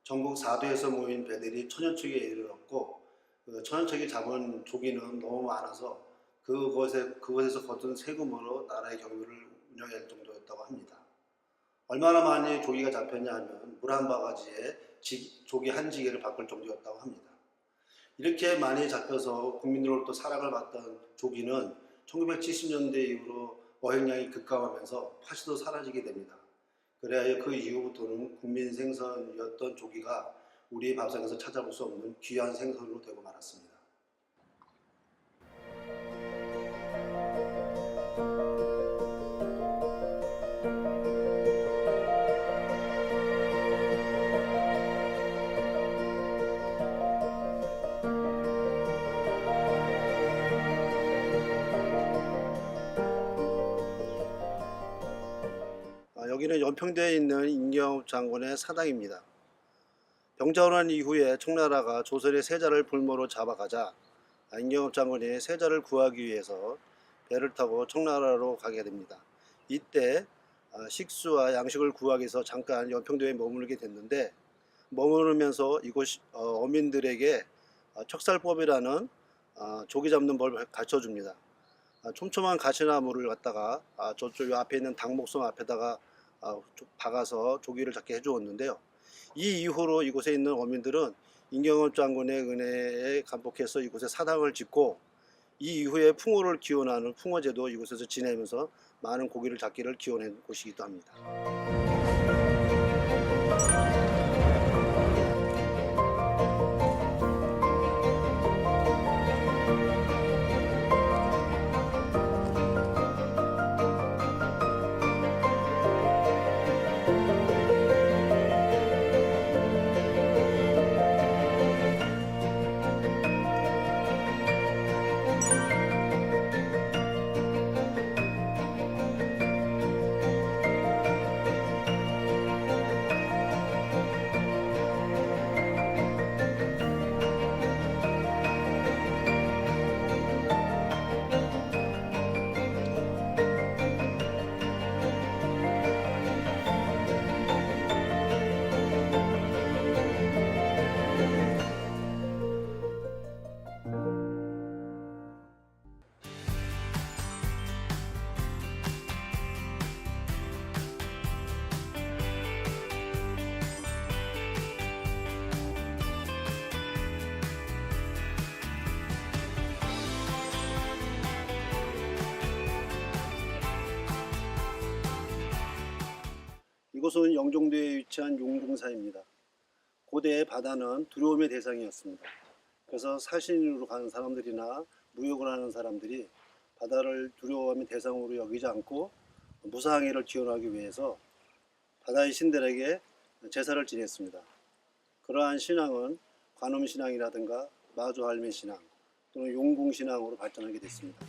전국 4도에서 모인 배들이 천연척에 이르렀고 그 천연척이 잡은 조기는 너무 많아서 그곳에서 거둔 세금으로 나라의 경비를 운영해야 할 정도였다고 합니다. 얼마나 많이 조기가 잡혔냐 하면 물 한 바가지에 조기 한 지게를 바꿀 정도였다고 합니다. 이렇게 많이 잡혀서 국민들로부터 사랑을 받던 조기는 1970년대 이후로 어획량이 급감하면서 파시도 사라지게 됩니다. 그래야 그 이후부터는 국민 생선이었던 조기가 우리 밥상에서 찾아볼 수 없는 귀한 생선으로 되고 말았습니다. 여기는 연평도에 있는 임경업 장군의 사당입니다. 병자호란 이후에 청나라가 조선의 세자를 볼모로 잡아가자 임경업 장군이 세자를 구하기 위해서 배를 타고 청나라로 가게 됩니다. 이때 식수와 양식을 구하기 위해서 잠깐 연평도에 머무르게 됐는데 머무르면서 이곳 어민들에게 척살법이라는 조기 잡는 법을 가르쳐줍니다. 촘촘한 가시나무를 갖다가 저쪽 앞에 있는 당목섬 앞에다가 박아서 조기를 잡게 해주었는데요. 이 이후로 이곳에 있는 어민들은 임경업 장군의 은혜에 감복해서 이곳에 사당을 짓고 이 이후에 풍어를 기원하는 풍어제도 이곳에서 지내면서 많은 고기를 잡기를 기원한 곳이기도 합니다. 이곳은 영종도에 위치한 용궁사입니다. 고대의 바다는 두려움의 대상이었습니다. 그래서 사신으로 가는 사람들이나 무역을 하는 사람들이 바다를 두려워하는 대상으로 여기지 않고 무사항해를 기원하기 위해서 바다의 신들에게 제사를 지냈습니다. 그러한 신앙은 관음신앙이라든가 마주할매신앙 또는 용궁신앙으로 발전하게 됐습니다.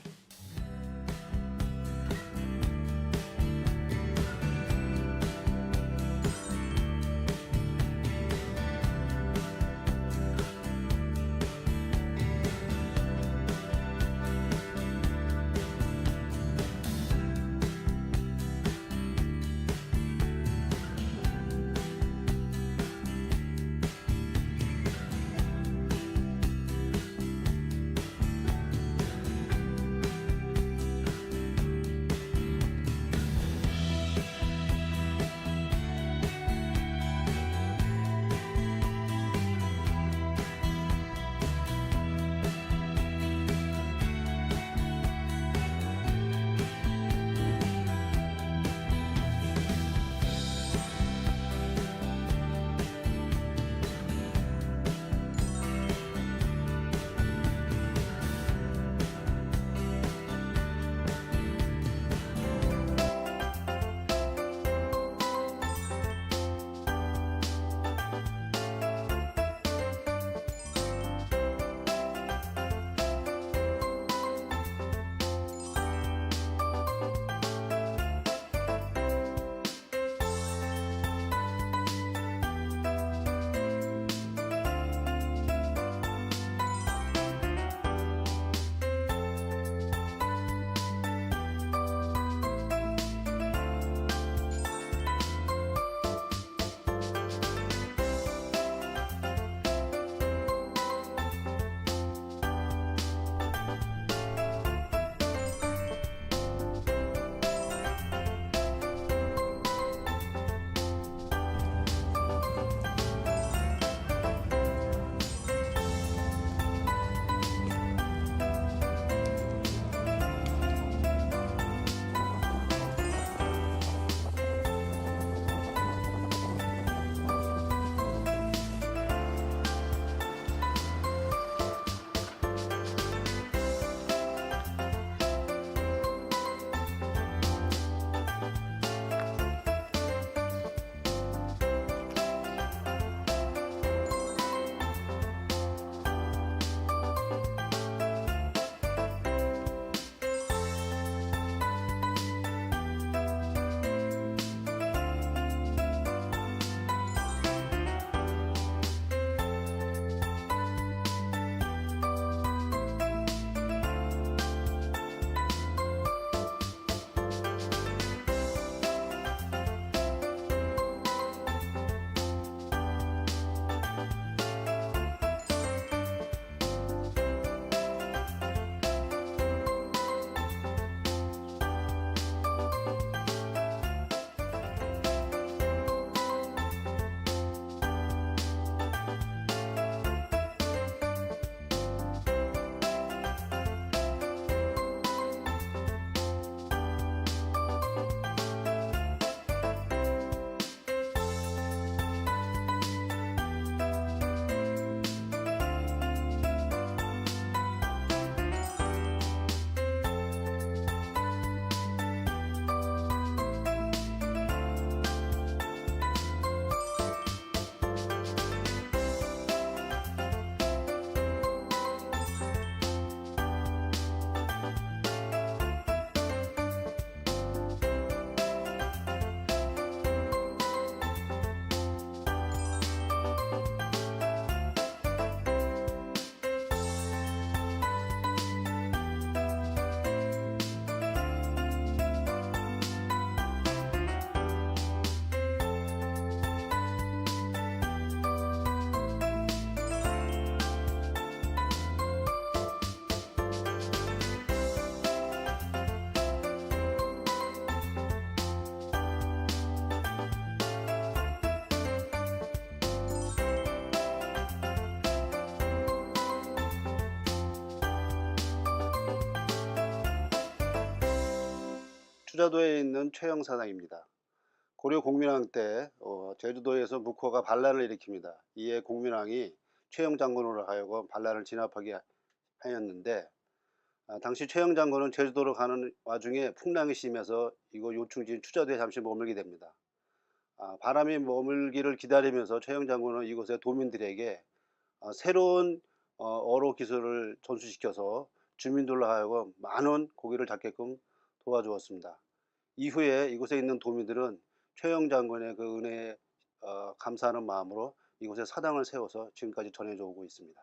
수자도에 있는 최영사당입니다. 고려 공민왕 때 제주도에서 묵호가 반란을 일으킵니다. 이에 공민왕이 최영 장군으로 하여금 반란을 진압하게 하였는데 당시 최영 장군은 제주도로 가는 와중에 풍랑이 심해서 이곳 요충지인 추자도에 잠시 머물게 됩니다. 바람이 머물기를 기다리면서 최영 장군은 이곳의 도민들에게 새로운 어로 기술을 전수시켜서 주민들로 하여금 많은 고기를 잡게끔 도와주었습니다. 이후에 이곳에 있는 도민들은 최영 장군의 그 은혜에 감사하는 마음으로 이곳에 사당을 세워서 지금까지 전해져 오고 있습니다.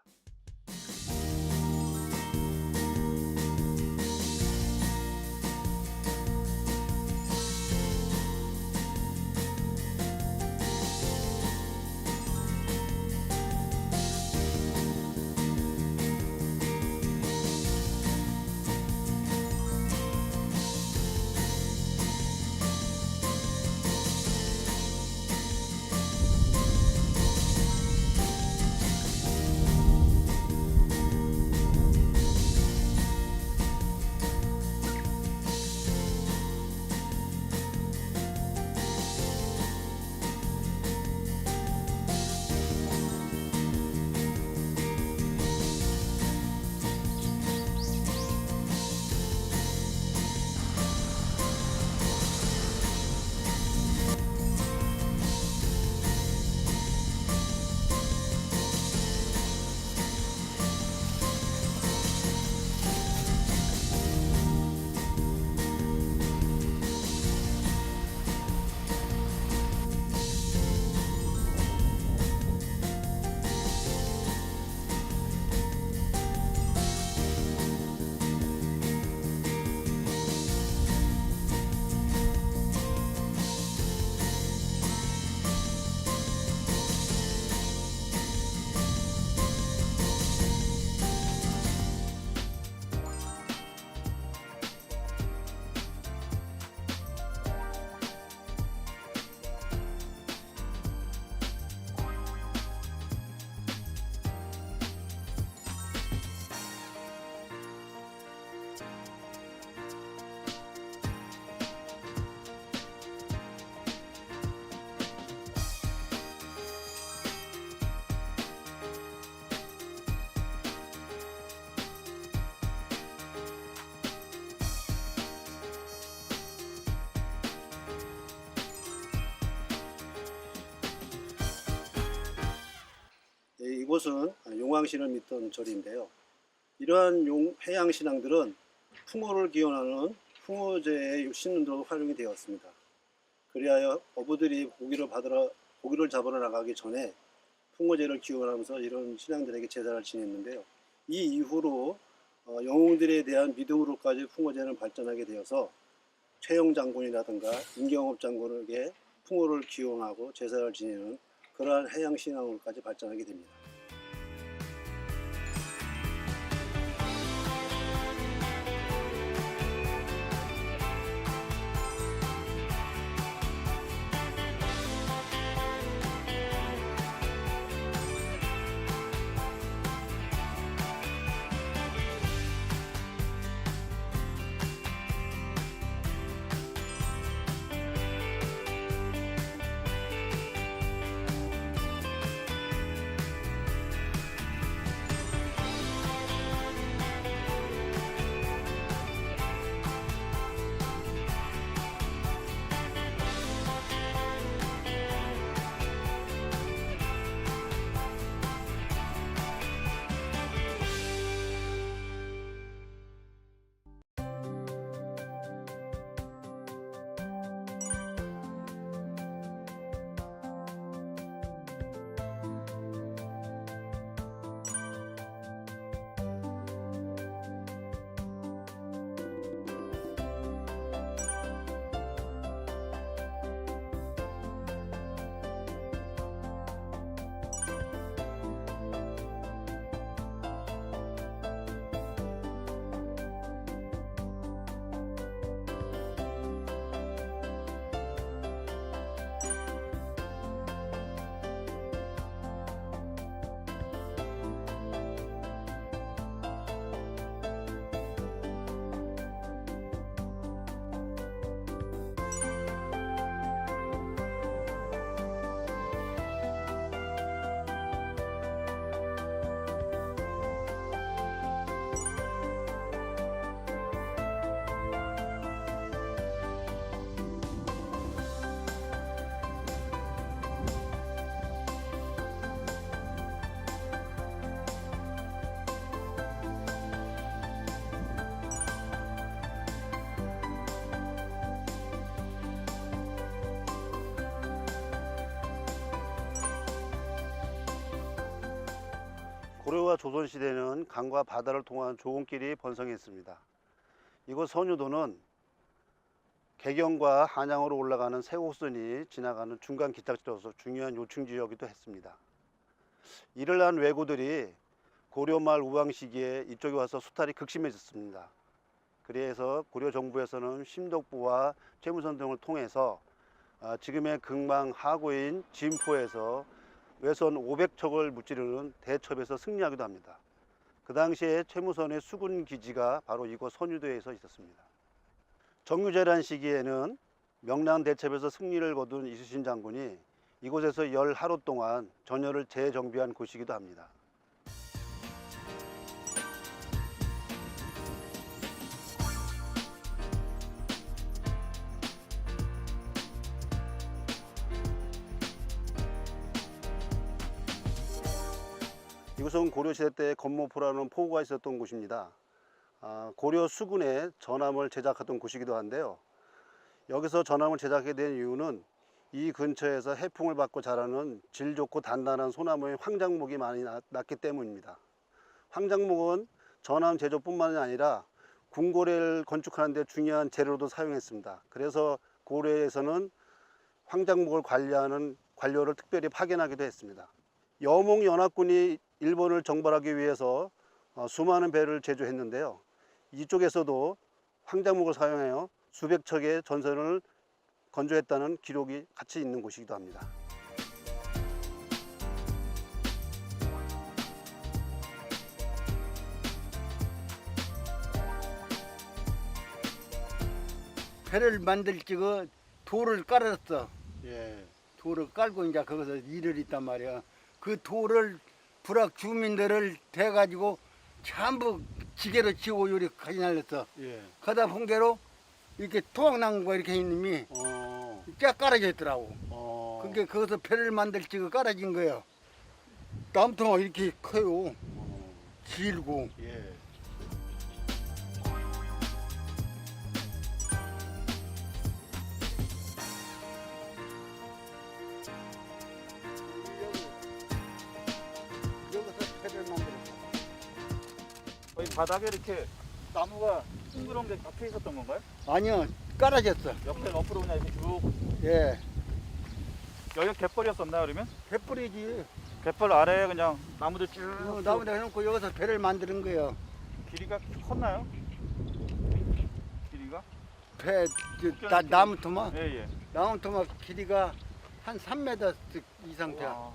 이곳은 용왕신을 믿던 절인데요. 이러한 해양신앙들은 풍어를 기원하는 풍어제의 신으로 활용이 되었습니다. 그리하여 어부들이 고기를 잡으러 나가기 전에 풍어제를 기원하면서 이런 신앙들에게 제사를 지냈는데요. 이 이후로 영웅들에 대한 믿음으로까지 풍어제는 발전하게 되어서 최영 장군이라든가 임경업 장군에게 풍어를 기원하고 제사를 지내는 그러한 해양신앙으로까지 발전하게 됩니다. 고려와 조선시대는 강과 바다를 통한 조원길이 번성했습니다. 이곳 선유도는 개경과 한양으로 올라가는 세곡선이 지나가는 중간 기착지로서 중요한 요충지이기도 했습니다. 이를 난 왜구들이 고려말 우왕 시기에 이쪽에 와서 수탈이 극심해졌습니다. 그래서 고려 정부에서는 심덕부와 최무선 등을 통해서 지금의 금방 하구인 진포에서 외선 500척을 무찌르는 대첩에서 승리하기도 합니다. 그 당시에 최무선의 수군 기지가 바로 이곳 선유도에서 있었습니다. 정유재란 시기에는 명랑 대첩에서 승리를 거둔 이순신 장군이 이곳에서 열 하루 동안 전열을 재정비한 곳이기도 합니다. 이곳은 고려시대 때 건모포라는 포구가 있었던 곳입니다. 고려 수군의 전함을 제작하던 곳이기도 한데요. 여기서 전함을 제작하게 된 이유는 이 근처에서 해풍을 받고 자라는 질 좋고 단단한 소나무의 황장목이 많이 났기 때문입니다. 황장목은 전함 제조뿐만 아니라 궁궐을 건축하는 데 중요한 재료로도 사용했습니다. 그래서 고려에서는 황장목을 관리하는 관료를 특별히 파견하기도 했습니다. 여몽 연합군이 일본을 정벌하기 위해서 수많은 배를 제조했는데요. 이쪽에서도 황장목을 사용하여 수백 척의 전선을 건조했다는 기록이 같이 있는 곳이기도 합니다. 배를 만들 적에 돌을 깔았어. 예. 돌을 깔고 이제 거기서 일을 있단 말이야. 그 돌을 부락 주민들을 대가지고 전부 지게로 치고 요리 가지 날렸어. 예. 가다 본게로 이렇게 토막나무가 이렇게 있는 쫙 깔아져 있더라고. 그게 거기서 배를 만들 적에 깔아진 거예요. 나무통가 이렇게 커요. 길고. 예. 여기서 배를 만들었어. 바닥에 이렇게 나무가 둥그런 게 박혀 있었던 건가요? 아니요, 깔아졌어. 옆에 옆으로 그냥 이렇게 쭉. 예. 여기가 갯벌이었었나요, 그러면? 갯벌이지. 갯벌 아래에 그냥 나무들 쭉. 나무다 해놓고 여기서 배를 만드는 거예요. 길이가 컸나요? 길이가? 배, 나무 토막? 예, 예. 나무 토막 길이가 한 3m 이상 돼. 와.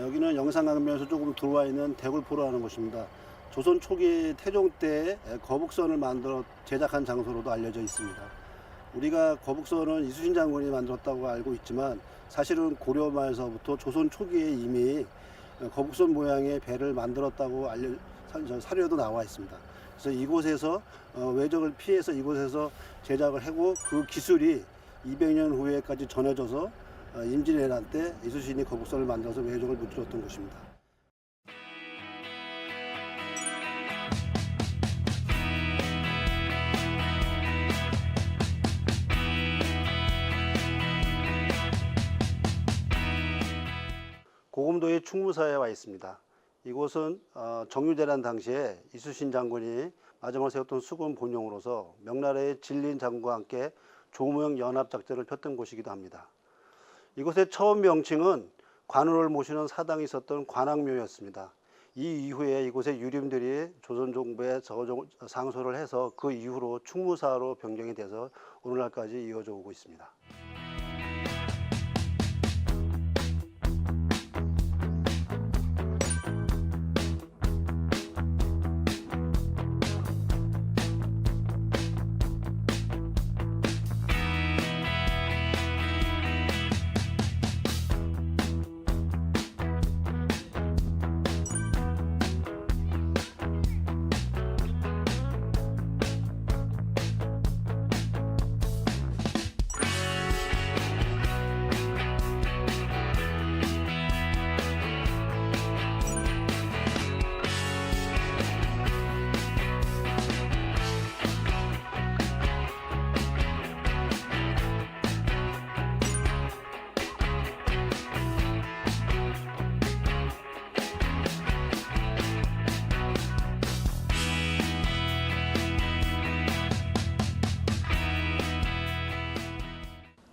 여기는 영산강변에서 조금 들어와 있는 대굴포라는 곳입니다. 조선 초기 태종 때 거북선을 만들어 제작한 장소로도 알려져 있습니다. 우리가 거북선은 이순신 장군이 만들었다고 알고 있지만 사실은 고려 말서부터 조선 초기에 이미 거북선 모양의 배를 만들었다고 사료도 나와 있습니다. 그래서 이곳에서 외적을 피해서 이곳에서 제작을 하고 그 기술이 200년 후에까지 전해져서 임진왜란 때 이순신이 거북선을 만들어서 외적을 무찔렀던 곳입니다. 고금도의 충무사에 와 있습니다. 이곳은 정유재란 당시에 이순신 장군이 마지막으로 세웠던 수군 본용으로서 명나라의 진린 장군과 함께 조무영 연합작전을 폈던 곳이기도 합니다. 이곳의 처음 명칭은 관우를 모시는 사당이 있었던 관악묘였습니다. 이 이후에 이곳의 유림들이 조선 정부에 상소를 해서 그 이후로 충무사로 변경이 돼서 오늘날까지 이어져 오고 있습니다.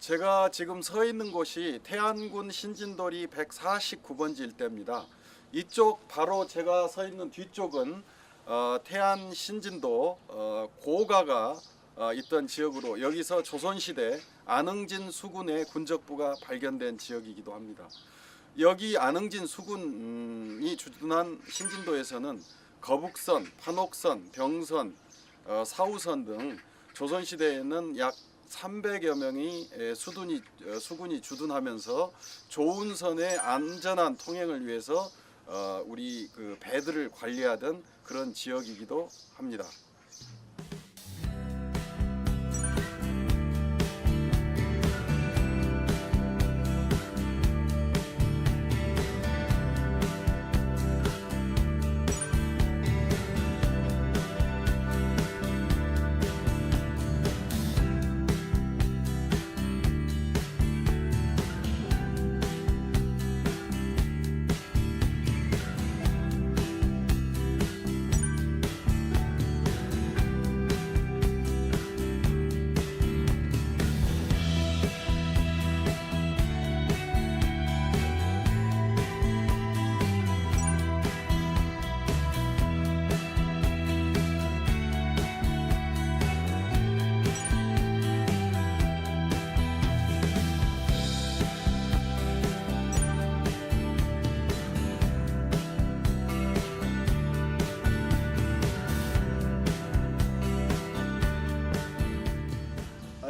제가 지금 서 있는 곳이 태안군 신진도리 149번지 일대입니다. 이쪽 바로 제가 서 있는 뒤쪽은 태안 신진도 고가가 있던 지역으로 여기서 조선시대 안흥진 수군의 군적부가 발견된 지역이기도 합니다. 여기 안흥진 수군이 주둔한 신진도에서는 거북선, 판옥선, 병선, 사우선 등 조선시대에는 약 300여 명이 수군이 주둔하면서 조운선의 안전한 통행을 위해서 우리 그 배들을 관리하던 그런 지역이기도 합니다.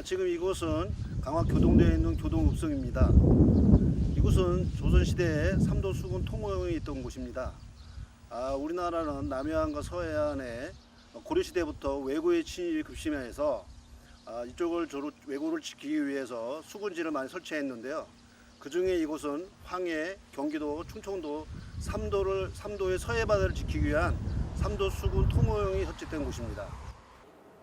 지금 이곳은 강화 교동대에 있는 교동읍성입니다. 이곳은 조선시대에 삼도 수군 통호영이 있던 곳입니다. 우리나라는 남해안과 서해안에 고려시대부터 왜구의 침입이 급심해서 이쪽을 왜구를 지키기 위해서 수군지를 많이 설치했는데요. 그 중에 이곳은 황해, 경기도, 충청도 삼도의 서해 바다를 지키기 위한 삼도 수군 통호영이 설치된 곳입니다.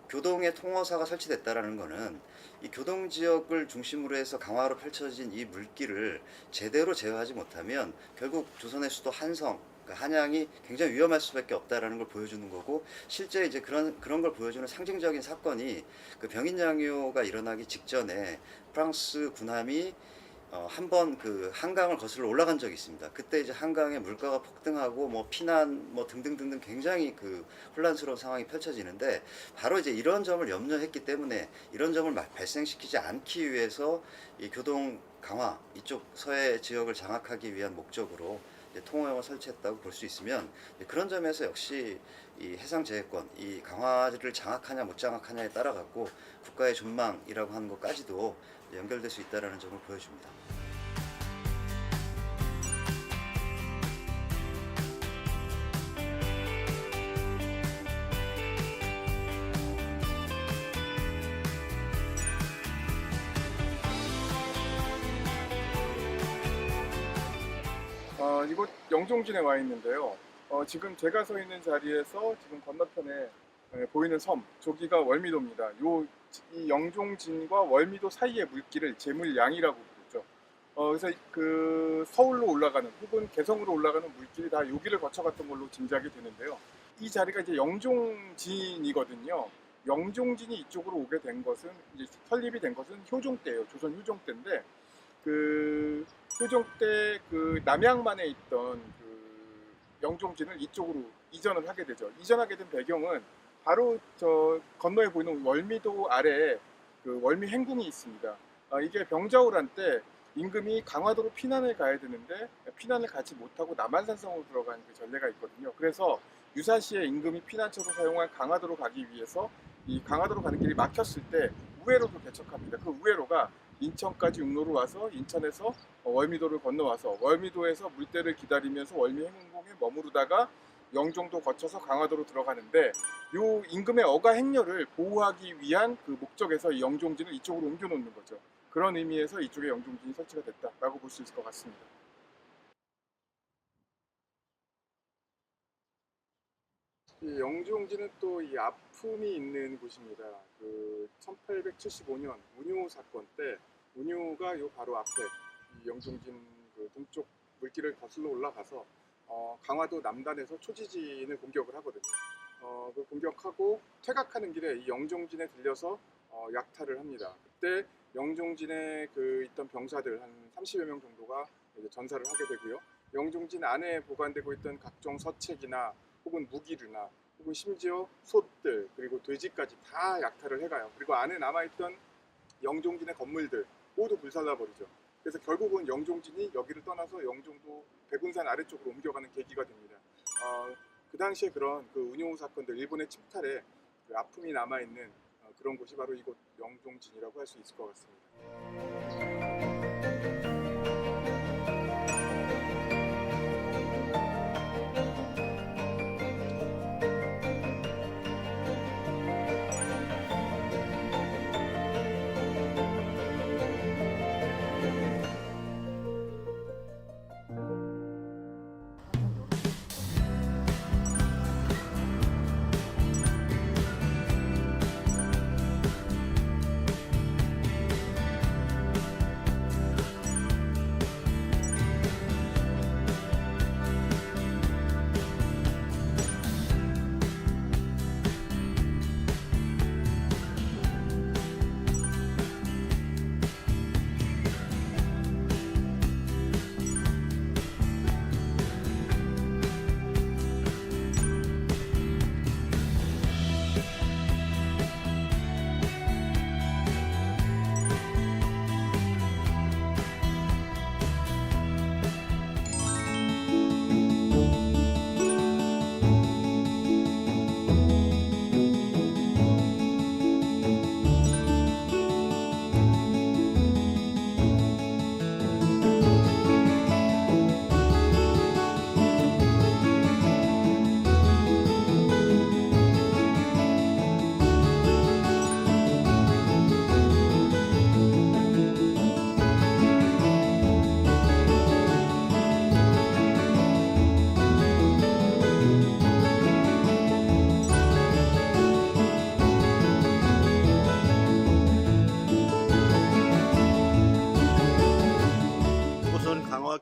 교동에 통어사가 설치됐다라는 것은 이 교동 지역을 중심으로 해서 강화로 펼쳐진 이 물길을 제대로 제어하지 못하면 결국 조선의 수도 한성, 그러니까 한양이 굉장히 위험할 수밖에 없다라는 걸 보여주는 거고, 실제 이제 그런 걸 보여주는 상징적인 사건이 그 병인양요가 일어나기 직전에 프랑스 군함이 한번 그 한강을 거슬러 올라간 적이 있습니다. 그때 이제 한강에 물가가 폭등하고 뭐 피난 뭐 등등등등 굉장히 그 혼란스러운 상황이 펼쳐지는데, 바로 이제 이런 점을 염려했기 때문에 이런 점을 발생시키지 않기 위해서 이 교동 강화 이쪽 서해 지역을 장악하기 위한 목적으로 통호영을 설치했다고 볼 수 있으면, 그런 점에서 역시 이 해상제해권, 이 강화를 장악하냐 못 장악하냐에 따라 갖고 국가의 존망이라고 하는 것까지도 연결될 수 있다는 점을 보여줍니다. 이곳 영종진에 와 있는데요. 지금 제가 서 있는 자리에서 지금 건너편에 보이는 섬, 저기가 월미도입니다. 이 영종진과 월미도 사이의 물길을 제물양이라고 부르죠. 그래서 그 서울로 올라가는 혹은 개성으로 올라가는 물길이 다 여기를 거쳐갔던 걸로 짐작이 되는데요. 이 자리가 이제 영종진이거든요. 영종진이 이쪽으로 오게 된 것은, 이제 설립이 된 것은 효종 때예요. 조선 효종 때인데, 그 효종 때 그 남양만에 있던 그 영종진을 이쪽으로 이전을 하게 되죠. 이전하게 된 배경은 바로 저 건너에 보이는 월미도 아래에 그 월미 행궁이 있습니다. 이게 병자호란 때 임금이 강화도로 피난을 가야 되는데 피난을 가지 못하고 남한산성으로 들어간 그 전례가 있거든요. 그래서 유사시에 임금이 피난처로 사용한 강화도로 가기 위해서 이 강화도로 가는 길이 막혔을 때 우회로도 개척합니다. 그 우회로가 인천까지 육로로 와서 인천에서 월미도를 건너와서 월미도에서 물때를 기다리면서 월미 행궁에 머무르다가 영종도 거쳐서 강화도로 들어가는데, 요 임금의 어가 행렬을 보호하기 위한 그 목적에서 이 영종진을 이쪽으로 옮겨 놓는 거죠. 그런 의미에서 이쪽에 영종진이 설치가 됐다라고 볼 수 있을 것 같습니다. 이 영종진은 또 이 아픔이 있는 곳입니다. 그 1875년 운요 사건 때 운요가 요 바로 앞에 이 영종진 그 동쪽 물길을 거슬러 올라가서 강화도 남단에서 초지진을 공격을 하거든요. 그 공격하고 퇴각하는 길에 이 영종진에 들려서 약탈을 합니다. 그때 영종진에 있던 병사들 한 30여 명 정도가 이제 전사를 하게 되고요. 영종진 안에 보관되고 있던 각종 서책이나 혹은 무기류나 혹은 심지어 솥들 그리고 돼지까지 다 약탈을 해가요. 그리고 안에 남아있던 영종진의 건물들 모두 불살라버리죠. 그래서 결국은 영종진이 여기를 떠나서 영종도 백운산 아래쪽으로 옮겨가는 계기가 됩니다. 그 당시에 그런 은용우 사건들, 일본의 침탈에 아픔이 남아있는 그런 곳이 바로 이곳 영종진이라고 할 수 있을 것 같습니다.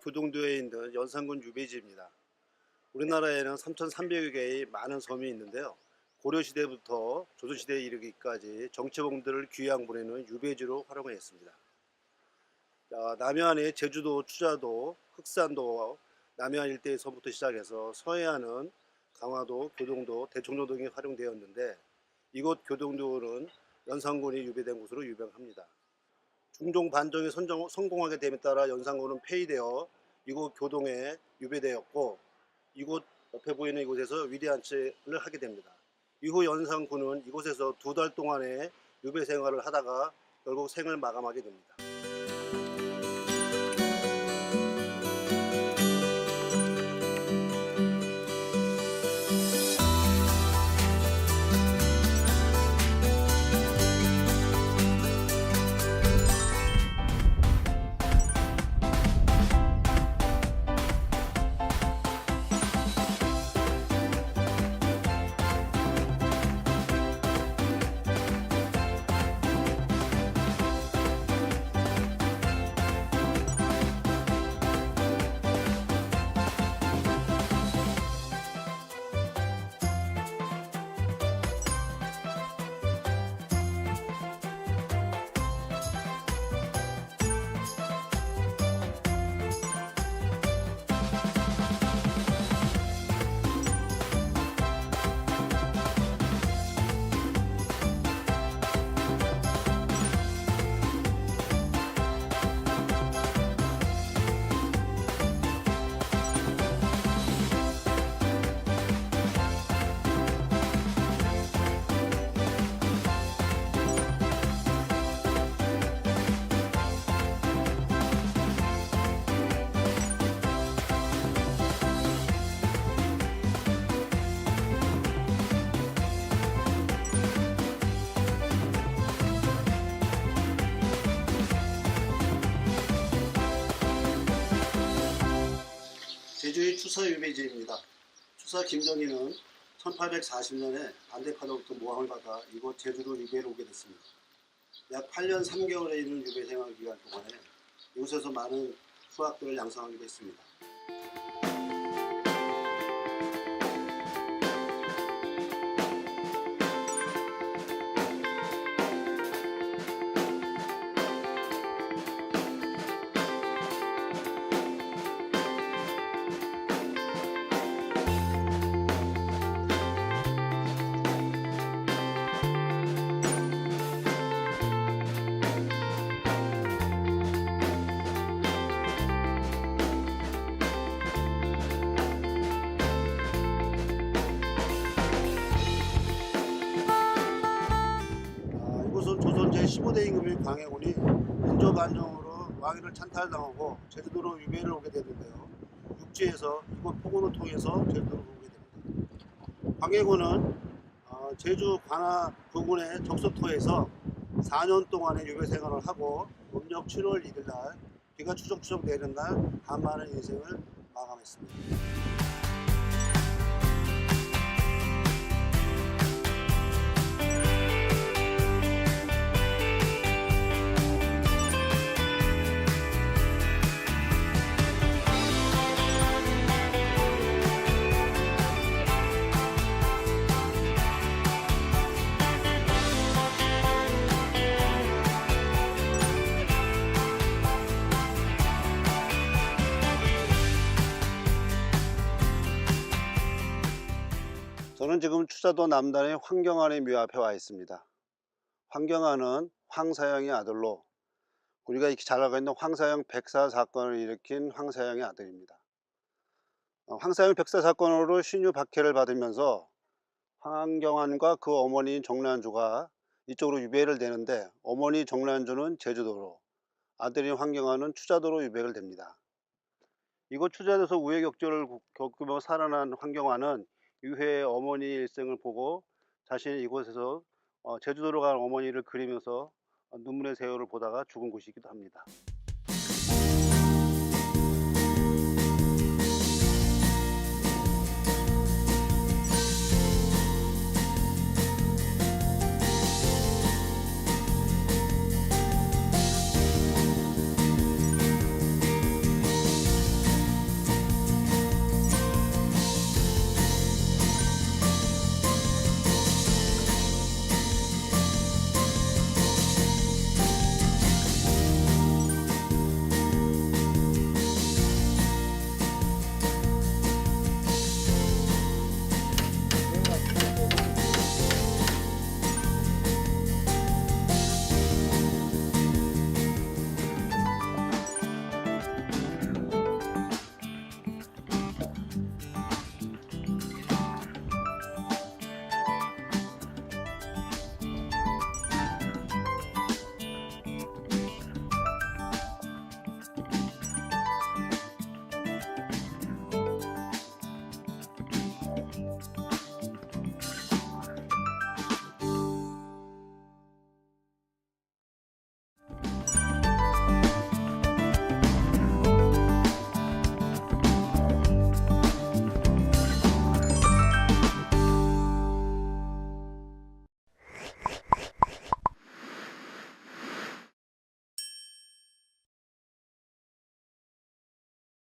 교동도에 있는 연산군 유배지입니다. 우리나라에는 3,300여 개의 많은 섬이 있는데요. 고려시대부터 조선시대에 이르기까지 정체범들을 귀양 보내는 유배지로 활용했습니다. 남해안의 제주도, 추자도, 흑산도, 남해안 일대의 섬부터 시작해서 서해안은 강화도, 교동도, 대청도 등이 활용되었는데 이곳 교동도는 연산군이 유배된 곳으로 유명합니다. 중종 반정이 성공하게 됨에 따라 연산군은 폐위되어 이곳 교동에 유배되었고 이곳 옆에 보이는 이곳에서 위대한치를 하게 됩니다. 이후 연산군은 이곳에서 2달 동안의 유배 생활을 하다가 결국 생을 마감하게 됩니다. 제주의 추사유배지입니다. 추사 김정희는 1840년에 반대파로부터 모함을 받아 이곳 제주로 유배를 오게 됐습니다. 약 8년 3개월에 이르는 유배 생활 기간 동안에 이곳에서 많은 수학들을 양성하기도 했습니다. 제15대 임금인 광해군이 민족 안정으로 왕위를 찬탈당하고 제주도로 유배를 오게 됐는데요. 육지에서 이곳 포군을 통해서 제주도로 오게 됩니다. 광해군은 제주 관하 부근의 적소토에서 4년 동안의 유배 생활을 하고 음력 7월 1일 날 비가 추적추적 내리는 날 한반의 인생을 마감했습니다. 저는 지금 추자도 남단의 황경안의 묘 앞에 와 있습니다. 황경안은 황사양의 아들로 우리가 이렇게 잘 알고 있는 황사양 백사 사건을 일으킨 황사양의 아들입니다. 황사양 백사 사건으로 신유 박해를 받으면서 황경안과 그 어머니인 정란주가 이쪽으로 유배를 되는데 어머니 정란주는 제주도로, 아들인 황경안은 추자도로 유배를 됩니다. 이곳 추자도에서 우여곡절을 겪으며 살아난 황경안은 이후에 어머니의 일생을 보고 자신이 이곳에서 제주도로 간 어머니를 그리면서 눈물의 세월을 보다가 죽은 곳이기도 합니다.